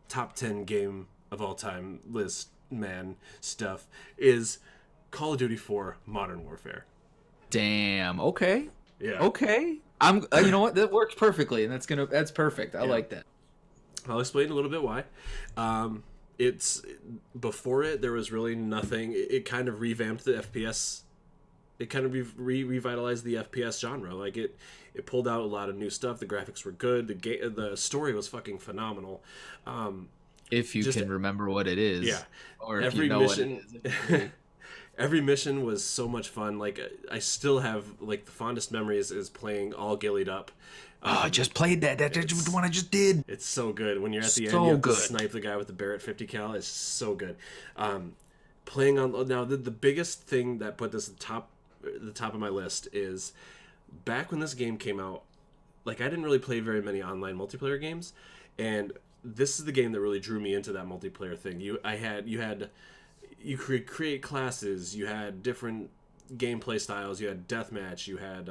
top 10 game of all time list, man, stuff, is Call of Duty 4 Modern Warfare. Damn. Okay. Yeah. Okay. I'm. You know what? That works perfectly, and that's perfect. I like that. I'll explain a little bit why. It's before it, there was really nothing. It kind of revamped the FPS. It kind of revitalized the FPS genre. Like it pulled out a lot of new stuff. The graphics were good. The story was fucking phenomenal. If you can remember what it is, yeah. Or every if you know mission, what it is. Every mission was so much fun. Like I still have like the fondest memories is playing all gillied up. I just played that. That's the one I just did. It's so good. When you're at the end, you have to snipe the guy with the Barrett 50 cal. It's so good. Playing on now, the biggest thing that put this at the top of my list is back when this game came out. Like I didn't really play very many online multiplayer games, and this is the game that really drew me into that multiplayer thing. You could create classes, you had different gameplay styles, you had deathmatch, you had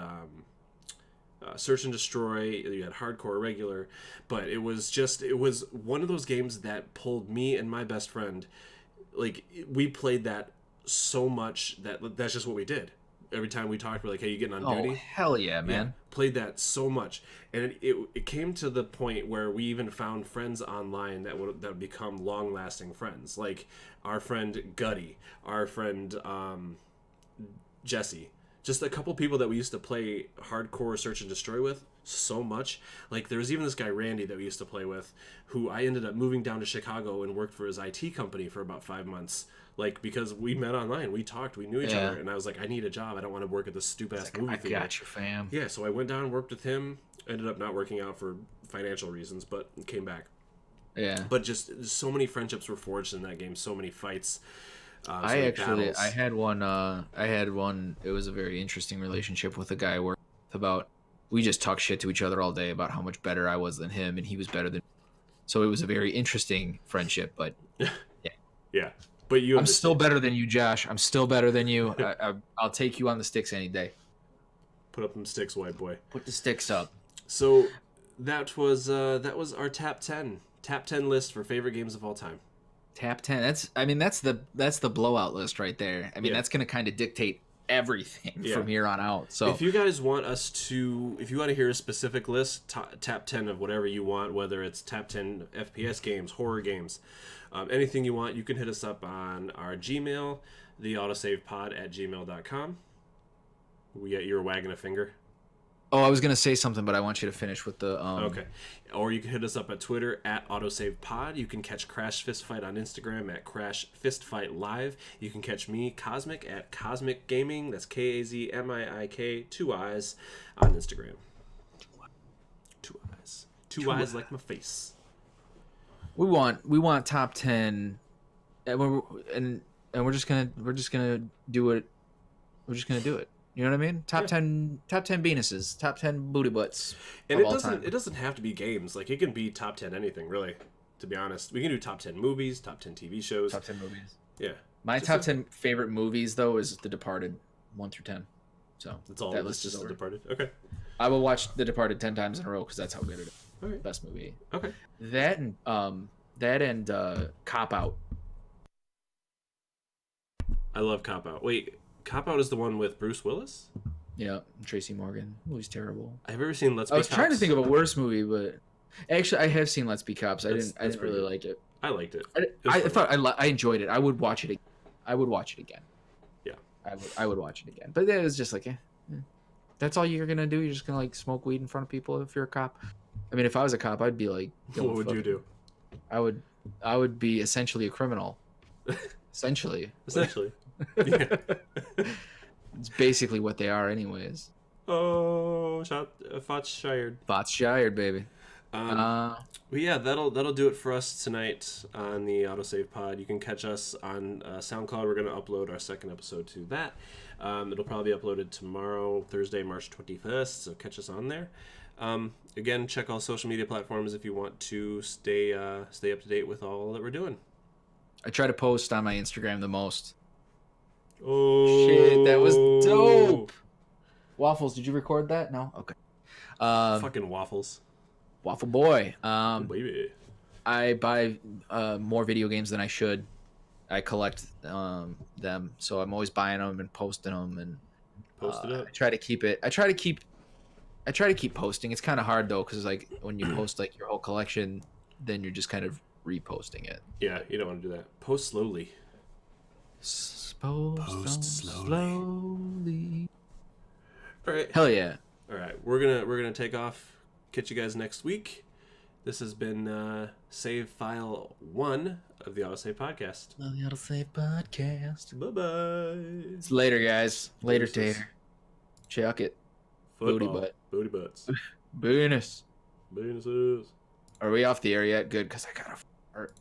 search and destroy, you had hardcore, regular, but it was one of those games that pulled me and my best friend, like we played that so much that's just what we did. Every time we talked, we're like, hey, you getting on duty? Oh, hell yeah, man. Yeah, played that so much. And it came to the point where we even found friends online that would become long-lasting friends. Like our friend Gutty, our friend Jesse. Just a couple people that we used to play hardcore search and destroy with so much. Like there was even this guy Randy that we used to play with, who I ended up moving down to Chicago and worked for his IT company for about 5 months. Like because we met online, we talked, we knew each other, and I was like, I need a job. I don't want to work at this stupid ass movie theater. I got you, fam. Yeah, so I went down and worked with him. Ended up not working out for financial reasons, but came back. Yeah. But just so many friendships were forged in that game. So many fights. I had one. It was a very interesting relationship with a guy where we just talked shit to each other all day about how much better I was than him and he was better than me. So it was a very interesting friendship, but yeah. Yeah. But I'm still better than you, Josh. I'm still better than you. I'll take you on the sticks any day. Put up them sticks, white boy. Put the sticks up. So that was our top 10 list for favorite games of all time. Top 10. That's the blowout list right there. I mean, that's going to kind of dictate everything from here on out. So if you guys want if you want to hear a specific list, top 10 of whatever you want, whether it's top 10 FPS games, horror games, anything you want, you can hit us up on our Gmail, the autosavepod@gmail.com. You're wagging a finger. Oh, I was going to say something, but I want you to finish with the... Okay. Or you can hit us up at Twitter @AutosavePod. You can catch Crash Fistfight on Instagram at Crash Fistfight Live. You can catch me, Kazmiik, at Kazmiik Gaming. That's KAZMIIK, 2 eyes, on Instagram. 2 eyes. Two eyes like my face. We want top 10, and we're just gonna do it. We're just gonna do it. You know what I mean? Top 10 penises, top 10 booty butts. And it doesn't have to be games. Like it can be top 10 anything, really. To be honest, we can do top 10 movies, top 10 TV shows. Top 10 movies. Yeah. My top 10 favorite movies though is The Departed, 1 through 10. So that's all. That list is The over. Departed. Okay. I will watch The Departed 10 times in a row because that's how good it is. Okay. Best movie. Okay. That and Cop Out. I love Cop Out. Wait. Cop Out is the one with Bruce Willis? Yeah, Tracy Morgan. The movie's terrible. I've ever seen Let's Be Cops. I was trying to think of a worse movie, but actually, I have seen Let's Be Cops. I didn't really like it. I liked it. I enjoyed it. I would watch it. I would watch it again. Yeah, I would watch it again. But it was just like, That's all you're gonna do. You're just gonna like smoke weed in front of people if you're a cop. I mean, if I was a cop, I'd be like, What would you do? I would be essentially a criminal. Essentially. Essentially. Yeah. It's basically what they are, anyways. Oh, Fots Shired. Bots shired, baby. But yeah, that'll do it for us tonight on the Autosave Pod. You can catch us on SoundCloud. We're going to upload our second episode to that. It'll probably be uploaded tomorrow, Thursday, March 21st. So catch us on there. Again, check all social media platforms if you want to stay up to date with all that we're doing. I try to post on my Instagram the most. Oh shit, that was dope. Waffles, did you record that? No? Okay. Fucking waffles. Waffle boy. Baby. I buy more video games than I should. I collect them, so I'm always buying them and posting them, and Post it up. I try to keep posting. It's kind of hard though, because like when you post like your whole collection, then you're just kind of reposting it. Yeah, you don't want to do that. Post slowly. Post slowly. All right. Hell yeah. All right, we're gonna take off. Catch you guys next week. This has been Save File 1 of the Autosave Podcast. The Autosave Podcast. Bye-bye. It's later, guys. Later, Deuces. Tater. Chuck it. Football. Booty butt. Booty butts. Bonus. Bonuses. Are we off the air yet? Good, because I gotta fart.